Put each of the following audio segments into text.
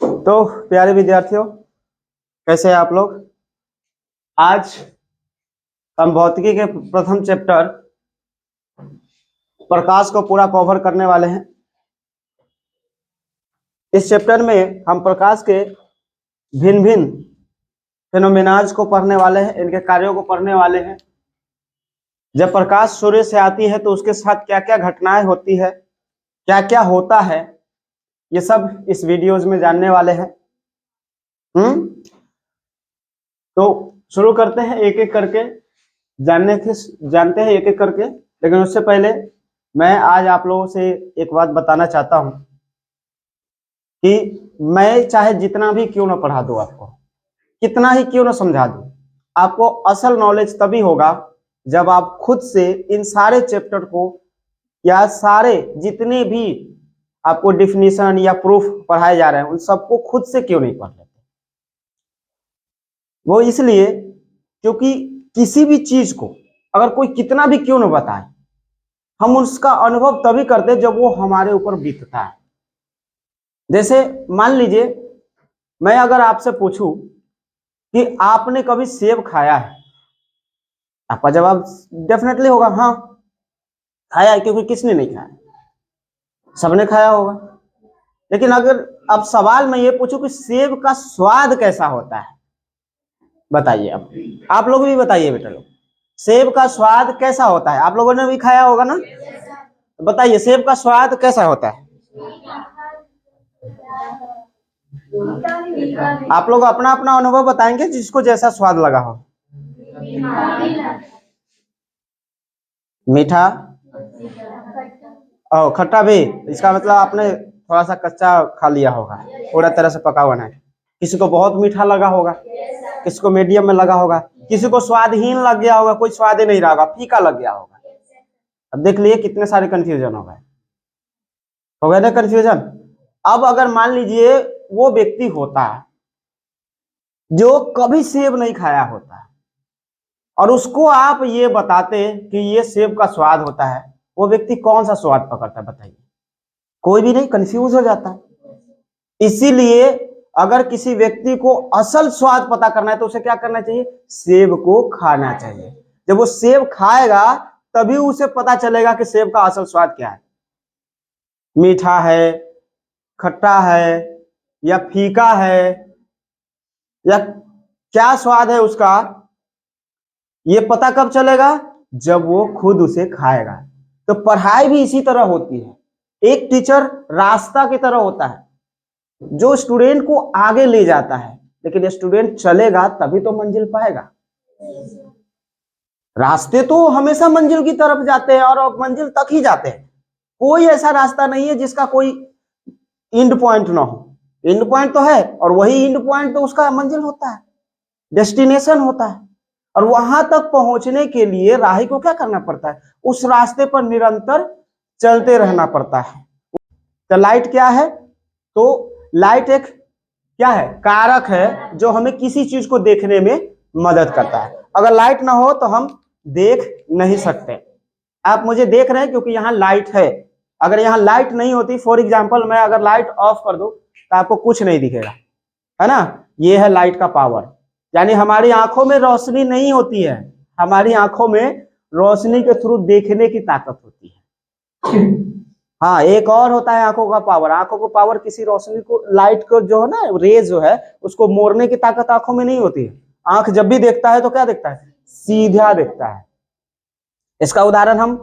तो प्यारे विद्यार्थियों, कैसे हैं आप लोग। आज हम भौतिकी के प्रथम चैप्टर प्रकाश को पूरा कवर करने वाले हैं। इस चैप्टर में हम प्रकाश के भिन्न भिन्न फेनोमेनाज को पढ़ने वाले हैं, इनके कार्यों को पढ़ने वाले हैं। जब प्रकाश सूर्य से आती है तो उसके साथ क्या क्या घटनाएं होती है, क्या क्या होता है, ये सब इस वीडियोज में जानने वाले हैं। तो शुरू करते हैं एक एक करके, जानते हैं एक एक करके। लेकिन उससे पहले मैं आज आप लोगों से एक बात बताना चाहता हूं कि मैं चाहे जितना भी क्यों ना पढ़ा दूं, आपको कितना ही क्यों ना समझा दूं, आपको असल नॉलेज तभी होगा जब आप खुद से इन सारे चैप्टर को या सारे जितने भी आपको डिफिनीशन या प्रूफ पढ़ाए जा रहे हैं उन सबको खुद से क्यों नहीं पढ़ लेते। वो इसलिए क्योंकि किसी भी चीज को अगर कोई कितना भी क्यों ना बताए, हम उसका अनुभव तभी करते जब वो हमारे ऊपर बीतता है। जैसे मान लीजिए मैं अगर आपसे पूछूं कि आपने कभी सेब खाया है, आपका जवाब डेफिनेटली होगा हाँ खाया है, क्योंकि किसने नहीं खाया, सबने खाया होगा। लेकिन अगर अब सवाल मैं ये पूछूं कि सेब का स्वाद कैसा होता है, बताइए। अब आप लोग भी बताइए बेटा लोग, सेब का स्वाद कैसा होता है। आप लोगों ने भी खाया होगा ना, बताइए सेब का स्वाद कैसा होता है। आप लोग अपना अपना अनुभव बताएंगे, जिसको जैसा स्वाद लगा हो। मीठा और खट्टा भी, इसका मतलब आपने थोड़ा सा कच्चा खा लिया होगा, पूरा तरह से पका हुआ नहीं। किसी को बहुत मीठा लगा होगा, किसी को मीडियम में लगा होगा, किसी को स्वादहीन लग गया होगा, कोई स्वाद ही नहीं रहा होगा, फीका लग गया होगा। अब देख लिए कितने सारे कंफ्यूजन हो गए ना कंफ्यूजन। अब अगर मान लीजिए वो व्यक्ति होता है जो कभी सेब नहीं खाया होता है और उसको आप ये बताते कि ये सेब का स्वाद होता है, वो व्यक्ति कौन सा स्वाद पकड़ता है बताइए। कोई भी नहीं, कंफ्यूज हो जाता है। इसीलिए अगर किसी व्यक्ति को असल स्वाद पता करना है तो उसे क्या करना चाहिए, सेब को खाना चाहिए। जब वो सेब खाएगा तभी उसे पता चलेगा कि सेब का असल स्वाद क्या है, मीठा है, खट्टा है या फीका है या क्या स्वाद है उसका। ये पता कब चलेगा, जब वो खुद उसे खाएगा। तो पढ़ाई भी इसी तरह होती है। एक टीचर रास्ता की तरह होता है जो स्टूडेंट को आगे ले जाता है, लेकिन स्टूडेंट चलेगा तभी तो मंजिल पाएगा। रास्ते तो हमेशा मंजिल की तरफ जाते हैं और मंजिल तक ही जाते हैं। कोई ऐसा रास्ता नहीं है जिसका कोई एंड पॉइंट ना हो। एंड पॉइंट तो है और वही एंड पॉइंट तो उसका मंजिल होता है, डेस्टिनेशन होता है। और वहां तक पहुंचने के लिए राही को क्या करना पड़ता है, उस रास्ते पर निरंतर चलते रहना पड़ता है। तो लाइट क्या है, तो लाइट एक क्या है, कारक है जो हमें किसी चीज को देखने में मदद करता है। अगर लाइट ना हो तो हम देख नहीं सकते। आप मुझे देख रहे हैं क्योंकि यहाँ लाइट है। अगर यहाँ लाइट नहीं होती, फॉर एग्जाम्पल मैं अगर लाइट ऑफ कर दूं तो आपको कुछ नहीं दिखेगा, है ना। ये है लाइट का पावर। यानी हमारी आंखों में रोशनी नहीं होती है, हमारी आंखों में रोशनी के थ्रू देखने की ताकत होती है। हाँ, एक और होता है आंखों का पावर। आंखों को पावर किसी रोशनी को, लाइट को जो है ना, रेज जो है उसको मोड़ने की ताकत आंखों में नहीं होती है। आंख जब भी देखता है तो क्या देखता है, सीधा देखता है। इसका उदाहरण हम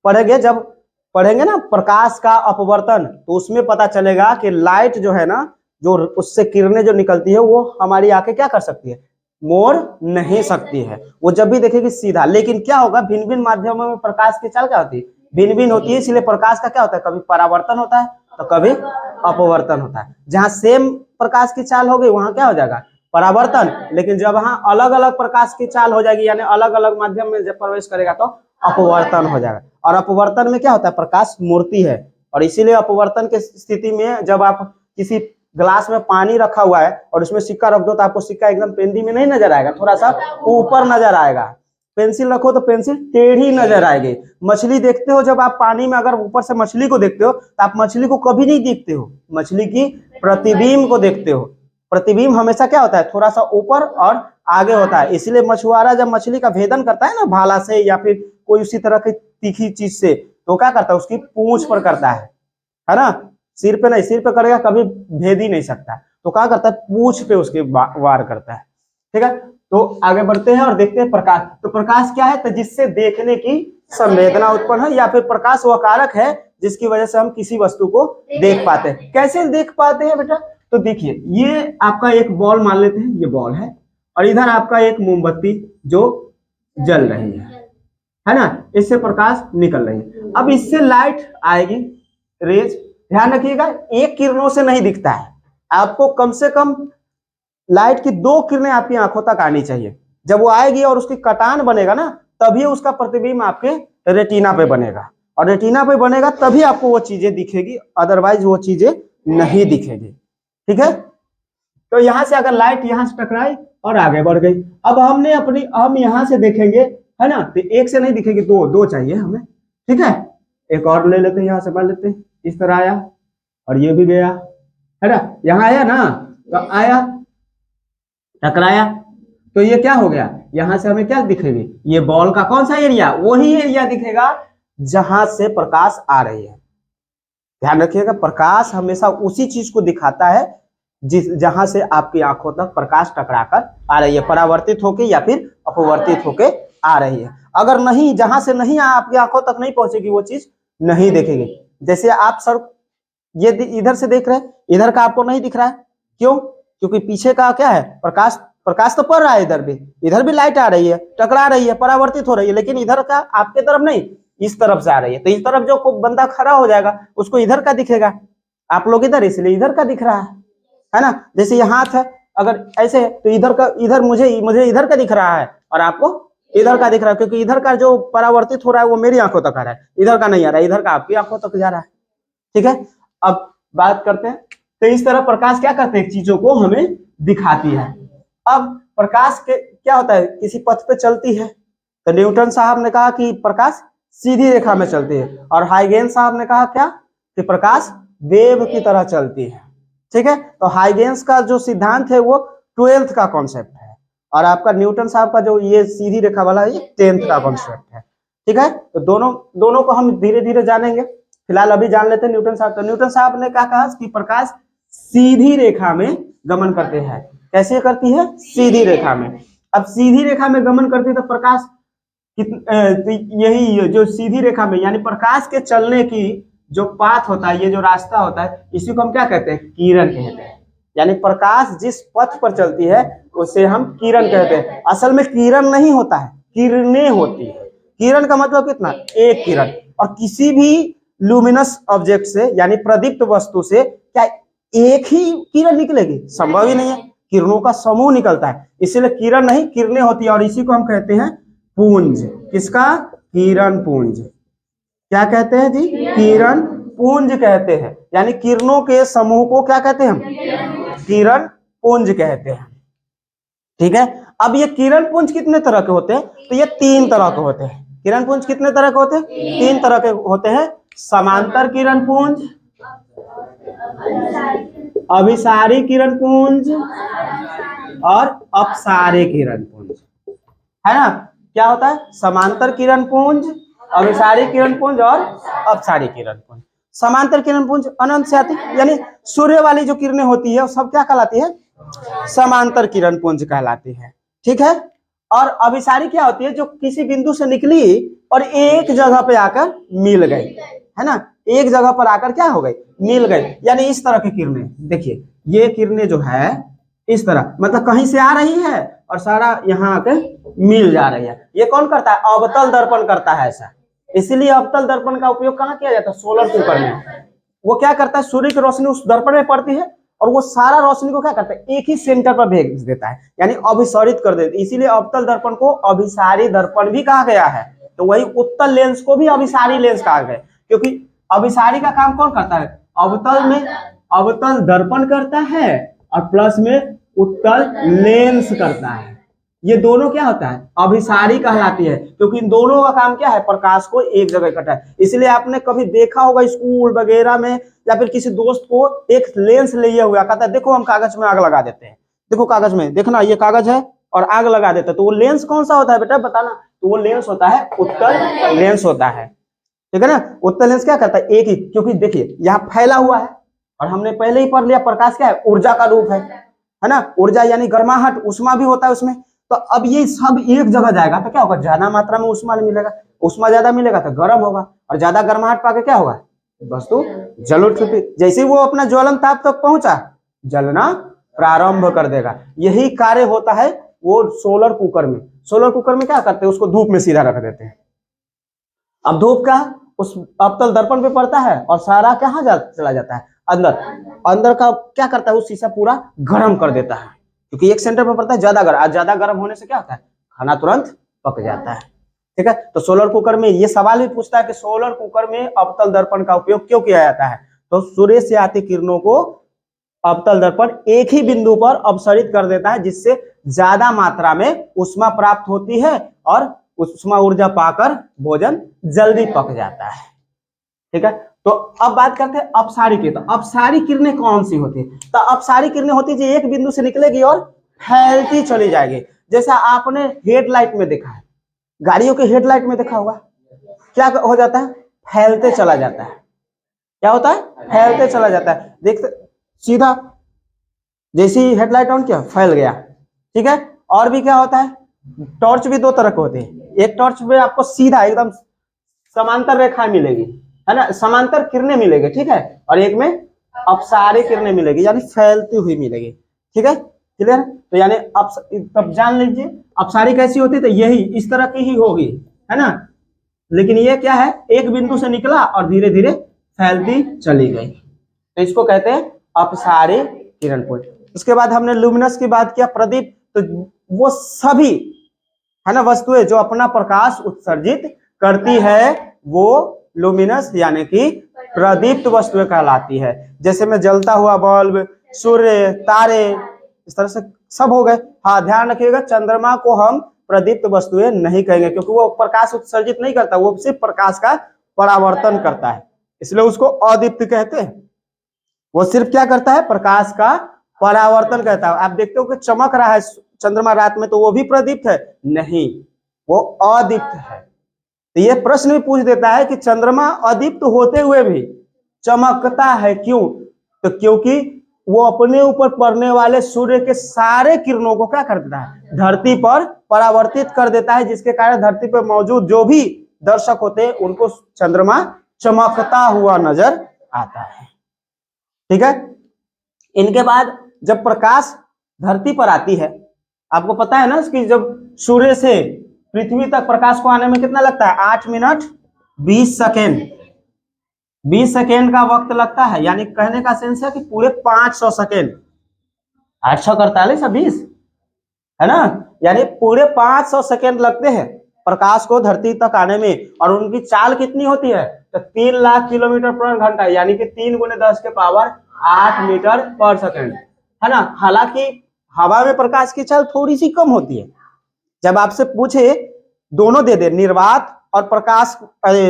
पढ़ेंगे, जब पढ़ेंगे ना प्रकाश का अपवर्तन, तो उसमें पता चलेगा कि लाइट जो है ना, जो उससे किरणें जो निकलती है वो हमारी आंखें क्या कर सकती है, मोड़ नहीं सकती है। वो जब भी देखेगी सीधा। लेकिन क्या होगा, भिन्न भिन्न माध्यमों में प्रकाश की चाल क्या होती है, भिन्न भिन्न होती है। इसलिए प्रकाश का क्या होता है, कभी परावर्तन होता है तो कभी अपवर्तन होता है। जहां सेम प्रकाश की चाल होगी वहां क्या हो जाएगा, परावर्तन। लेकिन जब वहां अलग अलग प्रकाश की चाल हो जाएगी, यानी अलग अलग माध्यम में जब प्रवेश करेगा तो अपवर्तन हो जाएगा। और अपवर्तन में क्या होता है, प्रकाश मुड़ती है। और इसीलिए अपवर्तन की स्थिति में जब आप किसी ग्लास में पानी रखा हुआ है और उसमें सिक्का रख दो तो आपको सिक्का एकदम पेंदी में नहीं नजर आएगा, थोड़ा सा ऊपर नजर आएगा। पेंसिल रखो तो पेंसिल टेढ़ी नजर आएगी। मछली देखते हो जब आप पानी में अगर ऊपर से मछली को देखते हो तो आप मछली को कभी नहीं देखते हो, मछली की प्रतिबिंब को देखते हो। प्रतिबिंब हमेशा क्या होता है, थोड़ा सा ऊपर और आगे होता है। इसलिए मछुआरा जब मछली का भेदन करता है ना भाला से या फिर कोई उसी तरह की तीखी चीज से, तो क्या करता है उसकी पूंछ पर करता है ना, सिर पे नहीं, सिर पे करेगा कभी भेद ही नहीं सकता। तो क्या करता है, पूंछ पे उसके वार करता है। ठीक है, तो आगे बढ़ते हैं और देखते हैं प्रकाश। तो प्रकाश क्या है, तो जिससे देखने की संवेदना उत्पन्न है, या फिर प्रकाश वह कारक है जिसकी वजह से हम किसी वस्तु को देख पाते हैं। कैसे देख पाते हैं बेटा, तो देखिए ये आपका एक बॉल मान लेते हैं, ये बॉल है और इधर आपका एक मोमबत्ती जो जल रही है ना, इससे प्रकाश निकल रही है। अब इससे लाइट आएगी, रेज, ध्यान रखिएगा एक किरणों से नहीं दिखता है, आपको कम से कम लाइट की 2 किरणें आपकी आंखों तक आनी चाहिए। जब वो आएगी और उसकी कटान बनेगा ना, तभी उसका प्रतिबिंब आपके रेटिना पे बनेगा, और रेटिना पे बनेगा तभी आपको वो चीजें दिखेगी, अदरवाइज वो चीजें नहीं दिखेगी। ठीक है, तो यहां से अगर लाइट यहां से टकराई और आगे बढ़ गई, अब हम यहां से देखेंगे है ना, तो एक से नहीं दिखेगी, दो चाहिए हमें। ठीक है, एक और ले लेते हैं, यहां से मान लेते हैं, इस तरह आया और ये भी गया है ना, यहां आया ना, तो आया टकराया, तो ये क्या हो गया, यहां से हमें क्या दिखेगी, ये बॉल का कौन सा एरिया, वही एरिया दिखेगा जहां से प्रकाश आ रही है। ध्यान रखिएगा प्रकाश हमेशा उसी चीज को दिखाता है जहां से आपकी आंखों तक प्रकाश टकराकर आ रही है, परावर्तित होके या फिर अपवर्तित होके आ रही है। अगर नहीं, जहां से नहीं आपकी आंखों तक नहीं पहुंचेगी वो चीज नहीं देखेगी। जैसे आप सर ये इधर से देख रहे हैं, इधर का आपको नहीं दिख रहा है, क्यों, क्योंकि पीछे का क्या है, प्रकाश तो पड़ रहा है, इधर भी लाइट आ रही है, टकरा रही है, परावर्तित हो रही है, लेकिन इधर का आपके तरफ नहीं, इस तरफ से आ रही है। तो इस तरफ जो बंदा खड़ा हो जाएगा उसको इधर का दिखेगा, आप लोग इधर, इसलिए इधर का दिख रहा है ना। जैसे ये हाथ है, अगर ऐसे है तो इधर मुझे इधर का दिख रहा है और आपको इधर का दिख रहा है, क्योंकि इधर का जो परावर्तित हो रहा है वो मेरी आंखों तक आ रहा है, इधर का नहीं आ रहा है, इधर का आपकी आंखों तक जा रहा है। ठीक है, अब बात करते हैं, तो इस तरह प्रकाश क्या करते हैं, चीजों को हमें दिखाती है। अब प्रकाश के क्या होता है, किसी पथ पे चलती है, तो न्यूटन साहब ने कहा कि प्रकाश सीधी रेखा में चलती है, और हाइगेंस साहब ने कहा क्या, कि प्रकाश वेव की तरह चलती है। ठीक है, तो हाइगेंस का जो सिद्धांत है वो 12th का कॉन्सेप्ट है, और आपका न्यूटन साहब का जो ये सीधी रेखा वाला है ये 10th का कॉन्सेप्ट है। ठीक है, तो दोनों को हम धीरे धीरे जानेंगे, फिलहाल अभी जान लेते हैं न्यूटन साहब। तो न्यूटन साहब ने क्या कहा कि प्रकाश सीधी रेखा में गमन करते हैं। कैसे करती है, सीधी रेखा में। अब सीधी रेखा में गमन करती है तो प्रकाश यही जो सीधी रेखा में, यानी प्रकाश के चलने की जो पाथ होता है, ये जो रास्ता होता है, इसी को हम क्या कहते हैं, किरण कहते हैं। यानी प्रकाश जिस पथ पर चलती है उसे हम किरण कहते हैं। असल में किरण नहीं होता है, किरणें होती है। किरण का मतलब कितना, एक किरण। और किसी भी लुमिनस ऑब्जेक्ट से यानी प्रदीप्त वस्तु से क्या एक ही किरण निकलेगी, संभव ही नहीं है, किरणों का समूह निकलता है, इसलिए किरण नहीं किरणें होती है। और इसी को हम कहते हैं पुंज। किसका, किरण पुंज। क्या कहते हैं जी, किरण पुंज कहते हैं। यानी किरणों के समूह को क्या कहते हैं हम, किरण पुंज कहते हैं। ठीक है, अब ये किरण पुंज कितने तरह के होते हैं, तो ये 3 तरह के होते हैं। किरण पुंज कितने तरह के होते हैं, 3 तरह के होते हैं। समांतर किरण पुंज, अभिसारी किरण पुंज और अपसारी किरण पुंज, है ना। क्या होता है, समांतर किरण पुंज, अभिसारी किरण पुंज और अपसारी किरण पुंज। समांतर किरण पुंज अनंत से आती, यानी सूर्य वाली जो किरणें होती है वो सब क्या कहलाती है, समांतर किरण पुंज कहलाती है। ठीक है, और अभिसारी क्या होती है, जो किसी बिंदु से निकली और एक जगह पे आकर मिल गई, है ना, एक जगह पर आकर क्या हो गई, मिल गई। यानी इस तरह की किरणें, देखिए ये किरणें जो है इस तरह, मतलब कहीं से आ रही है और सारा यहाँ आके मिल जा रही है। ये कौन करता है, अवतल दर्पण करता है ऐसा। इसीलिए अवतल दर्पण का उपयोग कहाँ किया जाता है, सोलर कुकर में। वो क्या करता है, सूर्य की रोशनी उस दर्पण में पड़ती है और वो सारा रोशनी को क्या करता है, एक ही सेंटर पर भेज देता है, यानी अभिसारित कर देता है। इसीलिए अवतल दर्पण को अभिसारी दर्पण भी कहा गया है। तो वही उत्तल लेंस को भी अभिसारी लेंस कहा गया, क्योंकि अभिसारी का काम कौन करता है, अवतल में अवतल दर्पण करता है और प्लस में उत्तल लेंस करता है। ये दोनों क्या होता है, अभिसारी कहलाती है, क्योंकि इन दोनों का काम क्या है, प्रकाश को एक जगह इकट्ठा है। इसलिए आपने कभी देखा होगा स्कूल वगैरह में या फिर किसी दोस्त को एक लेंस लिए हुआ, कहता है देखो हम कागज में आग लगा देते हैं, देखो कागज में देखना ये कागज है और आग लगा देते हैं। तो वो लेंस कौन सा होता है बेटा बताना? तो वो लेंस होता है उत्तल लेंस होता है, ठीक है ना। उत्तल लेंस क्या करता है, एक ही, क्योंकि देखिए यहाँ फैला हुआ है और हमने पहले ही पढ़ लिया प्रकाश क्या है, ऊर्जा का रूप है ना। ऊर्जा यानी गर्माहट, उष्मा भी होता है उसमें। तो अब ये सब एक जगह जाएगा तो क्या होगा, ज्यादा मात्रा में उष्मा मिलेगा, उष्मा ज्यादा मिलेगा तो गर्म होगा, और ज्यादा गर्माहट पाके क्या होगा, वस्तु जल उठती। जैसे वो अपना ज्वलन ताप तक पहुंचा, जलना प्रारंभ कर देगा। यही कार्य होता है वो सोलर कुकर में। सोलर कुकर में क्या करते हैं, उसको धूप में सीधा रख देते हैं। अब धूप का उस अवतल दर्पण पे पड़ता है और सारा कहाँ चला जाता है, अंदर। अंदर का क्या करता है, वो शीशा पूरा गर्म कर देता है, क्योंकि एक सेंटर पर पड़ता है ज्यादा गर्म, ज्यादा गर्म होने से क्या होता है, खाना तुरंत पक जाता है, ठीक है। तो सोलर कुकर में ये सवाल भी पूछता है कि सोलर कुकर में अवतल दर्पण का उपयोग क्यों किया जाता है। तो सूर्य से आती किरणों को अवतल दर्पण एक ही बिंदु पर अपसरित कर देता है, जिससे ज्यादा मात्रा में उष्मा प्राप्त होती है और उष्मा ऊर्जा पाकर भोजन जल्दी पक जाता है, ठीक है। तो अब बात करते हैं अपसारी की। तो अपसारी किरणें कौन सी होती है? तो अपसारी किरणें होती है जो एक बिंदु से निकलेगी और फैलती चली जाएगी। जैसा आपने हेडलाइट में देखा है, गाड़ियों के हेडलाइट में देखा होगा, क्या हो जाता है, फैलते चला जाता है। क्या होता है, फैलते चला जाता है। देखते सीधा जैसे ही हेडलाइट ऑन किया फैल गया, ठीक है। और भी क्या होता है, टॉर्च भी दो तरह के होते हैं। एक टॉर्च में आपको सीधा एकदम समांतर रेखा मिलेगी, है ना, समांतर किरणें मिलेगी, ठीक है। और एक में अपसारी किरणें मिलेगी, यानी फैलती हुई मिलेगी, ठीक है, क्लियर। तो यानी तब जान लीजिए अपसारी कैसी होती है, तो यही इस तरह की ही होगी, है ना। लेकिन ये क्या है, एक बिंदु से निकला और धीरे धीरे फैलती चली गई, तो इसको कहते हैं अपसारी किरण पुंज। उसके बाद हमने लुमिनस की बात किया, प्रदीप। तो वो सभी, है ना, वस्तुएं जो अपना प्रकाश उत्सर्जित करती है वो लुमिनस यानी कि प्रदीप्त वस्तुएं कहलाती है। जैसे में जलता हुआ बल्ब, सूर्य, तारे, इस तरह से सब हो गए। हाँ, ध्यान रखिएगा चंद्रमा को हम प्रदीप्त वस्तुएं नहीं कहेंगे, क्योंकि वो प्रकाश उत्सर्जित नहीं करता, वो सिर्फ प्रकाश का परावर्तन करता है, इसलिए उसको अदीप्त कहते हैं। वो सिर्फ क्या करता है, प्रकाश का परावर्तन करता है। आप देखते हो कि चमक रहा है चंद्रमा रात में, तो वो भी प्रदीप्त है? नहीं, वो अदीप्त है। तो ये प्रश्न भी पूछ देता है कि चंद्रमा अदीप्त होते हुए भी चमकता है क्यों? तो क्योंकि वो अपने ऊपर पड़ने वाले सूर्य के सारे किरणों को क्या कर देता है, धरती पर परावर्तित कर देता है, जिसके कारण धरती पर मौजूद जो भी दर्शक होते हैं उनको चंद्रमा चमकता हुआ नजर आता है, ठीक है। इनके बाद जब प्रकाश धरती पर आती है, आपको पता है ना कि जब सूर्य से पृथ्वी तक प्रकाश को आने में कितना लगता है, 8 मिनट 20 सेकेंड। 20 सेकेंड का वक्त लगता है, यानी कहने का सेंस है कि पूरे 500 सेकेंड, 848 और 20, है ना, यानी पूरे 500 सेकेंड लगते हैं प्रकाश को धरती तक आने में। और उनकी चाल कितनी होती है, तो 3 लाख किलोमीटर पर घंटा, यानी कि 3 × 10⁸ मीटर पर सेकेंड, है ना। हालांकि हवा में प्रकाश की चाल थोड़ी सी कम होती है। जब आपसे पूछे दोनों दे दे, निर्वात और प्रकाश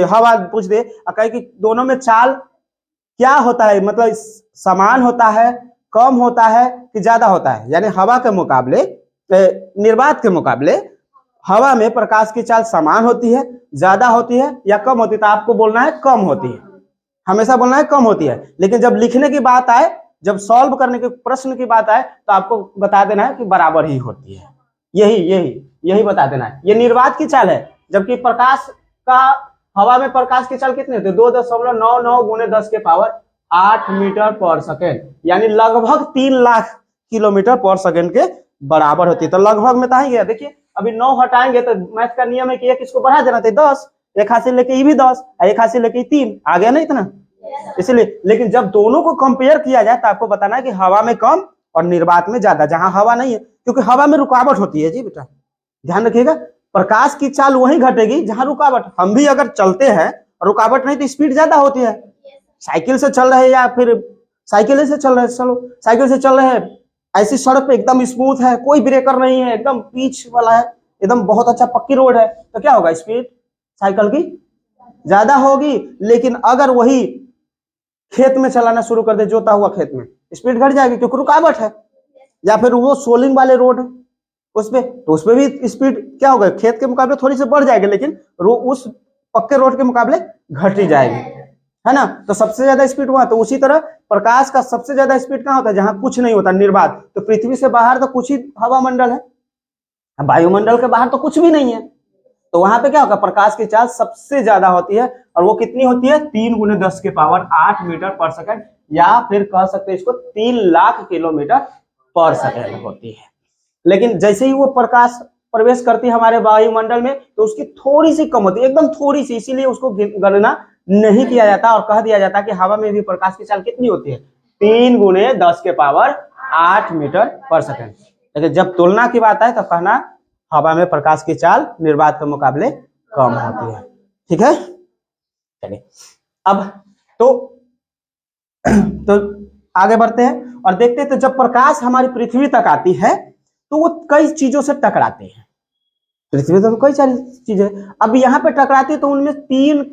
हवा पूछ दे, कहे कि दोनों में चाल क्या होता है, मतलब समान होता है, कम होता है कि ज्यादा होता है, यानी हवा के मुकाबले निर्वात के मुकाबले हवा में प्रकाश की चाल समान होती है, ज्यादा होती है या कम होती है, तो आपको बोलना है कम होती है, हमेशा बोलना है कम होती है। लेकिन जब लिखने की बात आए, जब सॉल्व करने के प्रश्न की बात आए, तो आपको बता देना है कि बराबर ही होती है, यही बता देना है। ये निर्वात की चाल है, जबकि प्रकाश का हवा में प्रकाश की चाल कितनी होती है, 2.99 × 10⁸ मीटर पर सेकेंड, यानी लगभग 3 लाख किलोमीटर पर सेकेंड के बराबर होती है। तो लगभग में तो गया, देखिए अभी 9 हटाएंगे तो मैथ का नियम है कि एक इसको बढ़ा देना था 10, एक हाथ से लेके ये भी 10, एक हाथ से लेके 3 आ गया ना इतना, इसलिए। लेकिन जब दोनों को कंपेयर किया जाए तो आपको बताना है कि हवा में कम और निर्वात में ज्यादा, जहां हवा नहीं है, क्योंकि हवा में रुकावट होती है जी बेटा, ध्यान रखिएगा। प्रकाश की चाल वहीं घटेगी जहां रुकावट। हम भी अगर चलते हैं रुकावट नहीं तो स्पीड ज्यादा होती है। साइकिल से चल रहे या फिर साइकिल से चल रहे, चलो साइकिल से चल रहे हैं ऐसी सड़क पे एकदम स्मूथ है, कोई ब्रेकर नहीं है, एकदम पिच वाला है, एकदम बहुत अच्छा पक्की रोड है, तो क्या होगा, स्पीड साइकिल की ज्यादा होगी। लेकिन अगर वही खेत में चलाना शुरू कर दे, जोता हुआ खेत में, स्पीड घट जाएगी क्योंकि रुकावट है। या फिर वो सोलिंग वाले रोड है उसपे, तो उसपे भी स्पीड क्या होगा, खेत के मुकाबले थोड़ी सी बढ़ जाएगी, लेकिन उस पक्के रोड के मुकाबले घट ही जाएगी, है ना। तो सबसे ज्यादा स्पीड वहां, तो उसी तरह प्रकाश का सबसे ज्यादा स्पीड कहाँ होता है, जहां कुछ नहीं होता, निर्वात। तो पृथ्वी से बाहर तो कुछ ही हवा मंडल है, वायुमंडल के बाहर तो कुछ भी नहीं है, तो वहां पे क्या होगा, प्रकाश की चाल सबसे ज्यादा होती है। और वो कितनी होती है, 3 × 10⁸ मीटर पर सेकंड, या फिर कह सकते हैं इसको 3 लाख किलोमीटर पर सेकंड होती है। लेकिन जैसे ही वो प्रकाश प्रवेश करती है हमारे वायुमंडल में, तो उसकी थोड़ी सी कम होती है, एकदम थोड़ी सी, इसीलिए उसको गणना नहीं किया जाता और कह दिया जाता कि हवा में भी प्रकाश की चाल कितनी होती है, 3 × 10⁸ मीटर पर सेकंड। लेकिन जब तुलना की बात है तो कहना हवा में प्रकाश की चाल निर्वात के मुकाबले कम होती है। ठीक है, चलिए अब तो आगे बढ़ते हैं और देखते हैं। तो जब प्रकाश हमारी पृथ्वी तक आती है तो वो कई चीजों से टकराते हैं, पृथ्वी तक कई सारी चीजें, अब यहाँ पे टकराती है तो उनमें 3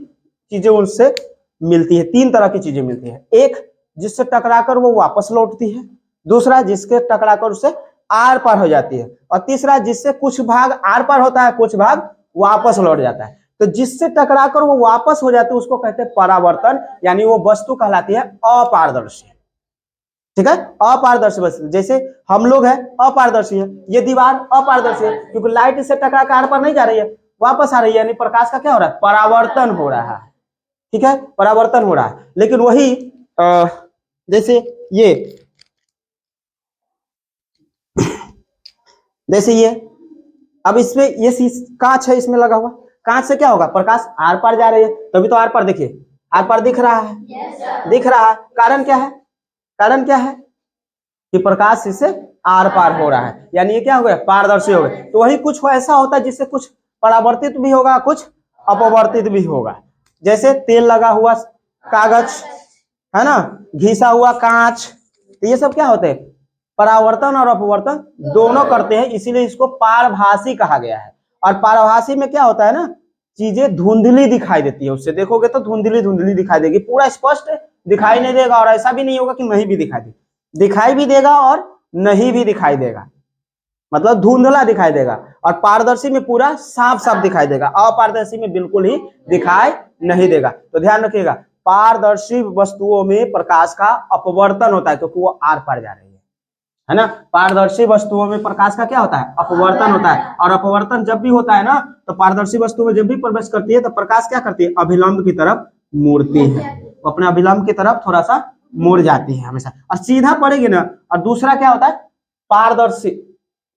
चीजें उनसे मिलती है, 3 तरह की चीजें मिलती है। एक जिससे टकराकर वो वापस लौटती है, दूसरा जिसके टकराकर उससे आर पार हो जाती है, और तीसरा जिससे कुछ भाग आर पार होता है, कुछ भाग वापस लौट जाता है। तो जिससे टकराकर वो वापस हो जाती है उसको कहते हैं परावर्तन, यानी वो वस्तु कहलाती है अपारदर्शी। ठीक है, अपारदर्शी वस्तु, जैसे हम लोग हैं अपारदर्शी है, ये दीवार अपारदर्शी है क्योंकि लाइट इससे टकरा कर आर पार नहीं जा रही है, वापस आ रही है, यानी प्रकाश का क्या हो रहा है, परावर्तन हो रहा है। ठीक है, परावर्तन हो रहा है। लेकिन वही जैसे ये अब इसमें ये कांच है, इसमें लगा हुआ कांच से क्या होगा, प्रकाश आर पार जा रही है, तभी तो आर पार, देखिए आर पार दिख रहा है, दिख रहा है। कारण क्या है, कारण क्या है कि प्रकाश इससे आर पार हो रहा है, यानी ये क्या हो गया, पारदर्शी हो गया। तो वही कुछ ऐसा होता है जिससे कुछ परावर्तित भी होगा, कुछ अपवर्तित भी होगा। जैसे तेल लगा हुआ कागज, है ना, घिसा हुआ कांच, तो ये सब क्या होते हैं, परावर्तन और अपवर्तन दोनों करते हैं, इसीलिए इसको पारभासी कहा गया है। और पारभासी में क्या होता है ना, चीजें धुंधली दिखाई देती है, उससे देखोगे तो धुंधली धुंधली दिखाई देगी, पूरा स्पष्ट दिखाई नहीं देगा, और ऐसा भी नहीं होगा कि नहीं भी दिखाई दे, दिखाई भी देगा और नहीं भी दिखाई देगा, मतलब धुंधला दिखाई देगा। और पारदर्शी में पूरा साफ साफ दिखाई देगा, अपारदर्शी में बिल्कुल ही दिखाई नहीं देगा। तो ध्यान रखिएगा, पारदर्शी वस्तुओं में प्रकाश का अपवर्तन होता है क्योंकि वो आर पार जा रही है ना। पारदर्शी वस्तुओं में प्रकाश का क्या होता है, अपवर्तन होता है। और अपवर्तन जब भी होता है ना, तो पारदर्शी वस्तु में जब भी प्रवेश करती है तो प्रकाश क्या करती है, अभिलंब की तरफ मुड़ती है, वो अपने अभिलंब की तरफ थोड़ा सा मुड़ जाती है हमेशा, और सीधा पड़ेगी ना। और दूसरा क्या होता है, पारदर्शी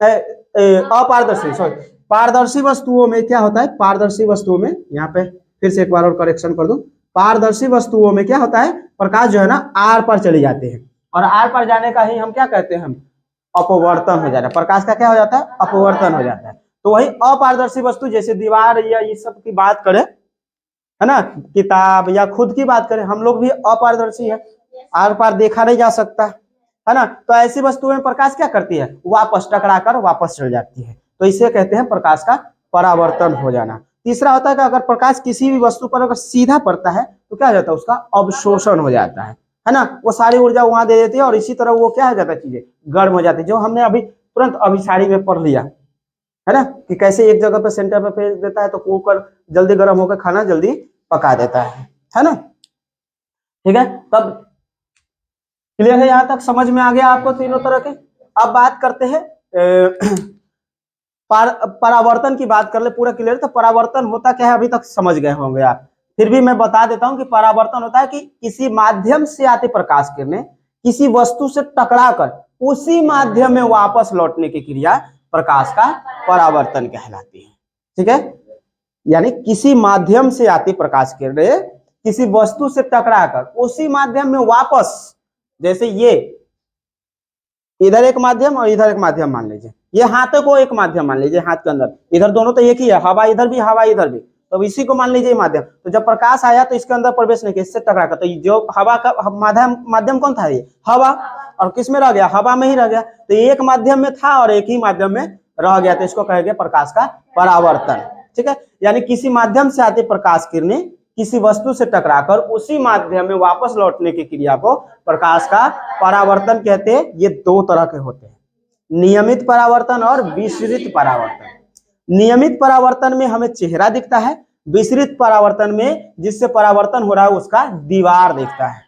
अपारदर्शी सॉरी पारदर्शी वस्तुओं में क्या होता है, पारदर्शी वस्तुओं में, यहाँ पे फिर से एक बार और करेक्शन कर दूं, पारदर्शी वस्तुओं में क्या होता है, प्रकाश जो है ना आर पर चली जाते हैं, और आर पर जाने का ही हम क्या कहते हैं, हम अपवर्तन हो जाता है, प्रकाश का क्या हो जाता है, अपवर्तन हो जाता है। तो वही अपारदर्शी वस्तु, जैसे दीवार या ये सब की बात करें, है ना, किताब या खुद की बात करें, हम लोग भी अपारदर्शी है, आर पार देखा नहीं जा सकता, है ना। तो ऐसी वस्तुओं में प्रकाश क्या करती है, वापस टकराकर वापस चल जाती है, तो इसे कहते हैं प्रकाश का परावर्तन हो जाना। तीसरा होता है कि अगर प्रकाश किसी भी वस्तु पर अगर सीधा पड़ता है तो क्या हो जाता है, उसका अवशोषण हो जाता है ना, वो सारी ऊर्जा वहां दे देती है, और इसी तरह वो क्या हो जाता है, चीजें गर्म हो जाती है, जो हमने अभी तुरंत अभी साड़ी में पढ़ लिया, है ना, कि कैसे एक जगह पे सेंटर पे फेंक देता है तो कुकर जल्दी गर्म होकर खाना जल्दी पका देता है ना। ठीक है, तब क्लियर है, यहां तक समझ में आ गया आपको तीनों तरह के। अब बात करते हैं परावर्तन की बात कर ले, पूरा क्लियर। तो परावर्तन होता क्या है अभी तक समझ गए होंगे आप, फिर भी मैं बता देता हूं कि परावर्तन होता है कि किसी माध्यम से आती प्रकाश किरणें किसी वस्तु से टकराकर उसी माध्यम में वापस लौटने की क्रिया प्रकाश का परावर्तन कहलाती है। ठीक है, यानी किसी माध्यम से आती प्रकाश किरणें किसी वस्तु से टकराकर उसी माध्यम में वापस, जैसे ये इधर एक माध्यम और इधर एक माध्यम मान लीजिए, ये हाथ को एक माध्यम मान लीजिए, हाथ के अंदर इधर दोनों तो एक ही है, हवा इधर भी हवा इधर भी, तो इसी को मान लीजिए माध्यम। तो जब प्रकाश आया तो इसके अंदर प्रवेश नहीं किया, इससे टकरा कर, तो जो हवा का माध्यम कौन था, ये हवा, और किस में रह गया, हवा में ही रह गया। तो एक माध्यम में था और एक ही माध्यम में रह गया, तो इसको कहेंगे प्रकाश का परावर्तन। ठीक है, यानी किसी माध्यम से आती प्रकाश किरणें किसी वस्तु से टकराकर उसी माध्यम में वापस लौटने की क्रिया को प्रकाश का परावर्तन कहते हैं। ये दो तरह के होते हैं, नियमित परावर्तन और विसरित परावर्तन। नियमित परावर्तन में हमें चेहरा दिखता है, विसरित परावर्तन में जिससे परावर्तन हो रहा है उसका दीवार दिखता है।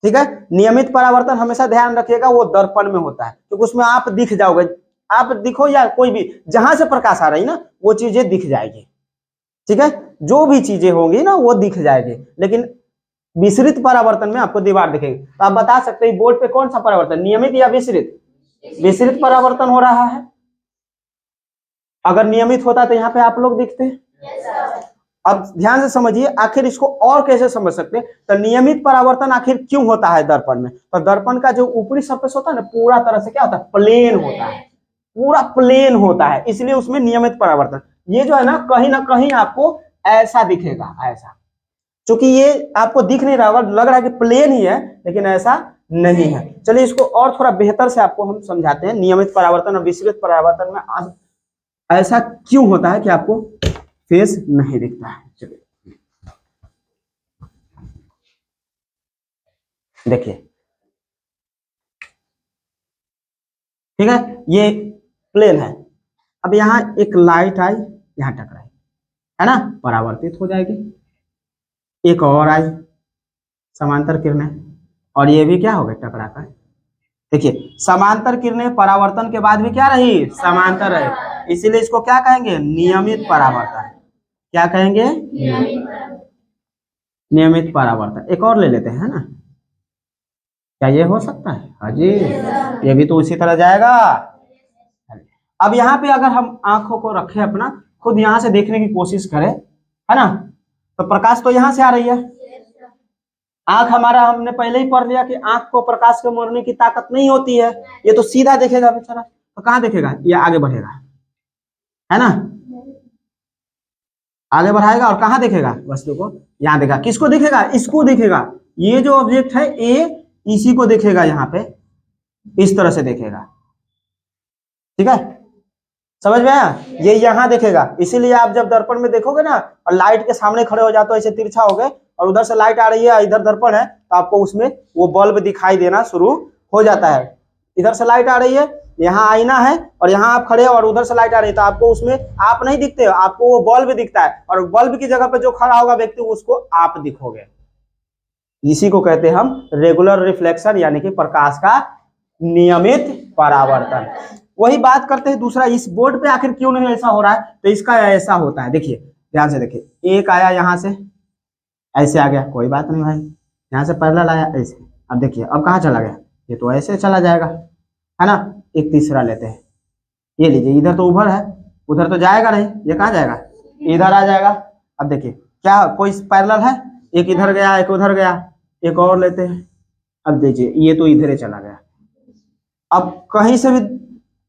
ठीक है, नियमित परावर्तन हमेशा ध्यान रखिएगा वो दर्पण में होता है, क्योंकि उसमें आप दिख जाओगे, आप दिखो या कोई भी, जहां से प्रकाश आ रही ना वो चीजें दिख जाएगी। ठीक है, जो भी चीजें होंगी ना वो दिख जाएगी, लेकिन विसरित परावर्तन में आपको दीवार दिखेगी। तो आप बता सकते हैं बोर्ड पे कौन सा परावर्तन, नियमित या विसरित? विसरित परावर्तन हो रहा है। अगर नियमित होता तो यहाँ पे आप लोग दिखते हैं। अब ध्यान से समझिए, आखिर इसको और कैसे समझ सकते हैं। तो नियमित परावर्तन आखिर क्यों होता है दर्पण में? तो दर्पण का जो ऊपरी सरफेस होता है ना, पूरा तरह से क्या होता है, प्लेन होता है, पूरा प्लेन होता है, इसलिए उसमें नियमित परावर्तन। ये जो है ना कहीं आपको ऐसा दिखेगा, ऐसा, क्योंकि ये आपको दिख नहीं रहा होगा, लग रहा है कि प्लेन ही है, लेकिन ऐसा नहीं है। चलिए इसको और थोड़ा बेहतर से आपको हम समझाते हैं। नियमित परावर्तन और विसरित परावर्तन में ऐसा क्यों होता है कि आपको फेस नहीं दिखता है। चलिए देखिए, ठीक है, ये प्लेन है। अब यहाँ एक लाइट आई, यहाँ टकराई, है ना, परावर्तित हो जाएगी। एक और आई समांतर किरणें, और ये भी क्या हो गए, टकरा कर। देखिए, समांतर किरणें परावर्तन के बाद भी क्या रही, समांतर रहे, इसीलिए इसको क्या कहेंगे, नियमित परावर्तन। क्या कहेंगे, नियमित परावर्तन। एक और ले लेते हैं, है ना, क्या ये हो सकता है? हाँ जी, ये भी तो उसी तरह जाएगा। अब यहाँ पे अगर हम आंखों को रखें अपना, खुद यहाँ से देखने की कोशिश करें, है ना, तो प्रकाश तो यहाँ से आ रही है। आंख हमारा, हमने पहले ही पढ़ लिया कि आंख को प्रकाश के मोड़ने की ताकत नहीं होती है, ये तो सीधा देखेगा बेचारा। तो कहाँ देखेगा, ये आगे बढ़ेगा, है ना, आगे बढ़ाएगा, और कहाँ देखेगा वस्तु को, यहाँ देखेगा। किसको दिखेगा, इसको दिखेगा। ये जो ऑब्जेक्ट है ए, इसी को देखेगा, यहाँ पे इस तरह से देखेगा। ठीक है, समझ में आया? ये यहाँ देखेगा। इसीलिए आप जब दर्पण में देखोगे ना और लाइट के सामने खड़े हो जाते हो, ऐसे तिरछा हो गए, और उधर से लाइट आ रही है, इधर दर्पण है, तो आपको उसमें वो बल्ब दिखाई देना शुरू हो जाता है। इधर से लाइट आ रही है, यहाँ आईना है, और यहाँ आप खड़े हो और उधर से लाइट आ रही है, तो आपको उसमें आप नहीं दिखते हो, आपको वो बल्ब दिखता है, और बल्ब की जगह पे जो खड़ा होगा व्यक्ति उसको आप दिखोगे। इसी को कहते हैं हम रेगुलर रिफ्लेक्शन, यानी कि प्रकाश का नियमित परावर्तन। वही बात करते हैं दूसरा, इस बोर्ड पे आखिर क्यों नहीं ऐसा हो रहा है? तो इसका ऐसा होता है, देखिए ध्यान से देखिए, एक आया यहाँ से ऐसे आ गया, कोई बात नहीं भाई, यहाँ से पैरेलल आया ऐसे, अब देखिए अब कहाँ चला गया, ये तो ऐसे चला जाएगा, है ना। एक तीसरा लेते हैं, ये लीजिए, इधर तो उभर है, उधर तो जाएगा नहीं, ये कहाँ जाएगा, इधर आ जाएगा। अब देखिए क्या कोई पैरेलल है, एक इधर गया एक उधर गया, एक और लेते हैं, अब देखिए ये तो इधर ही चला गया। अब कहीं से भी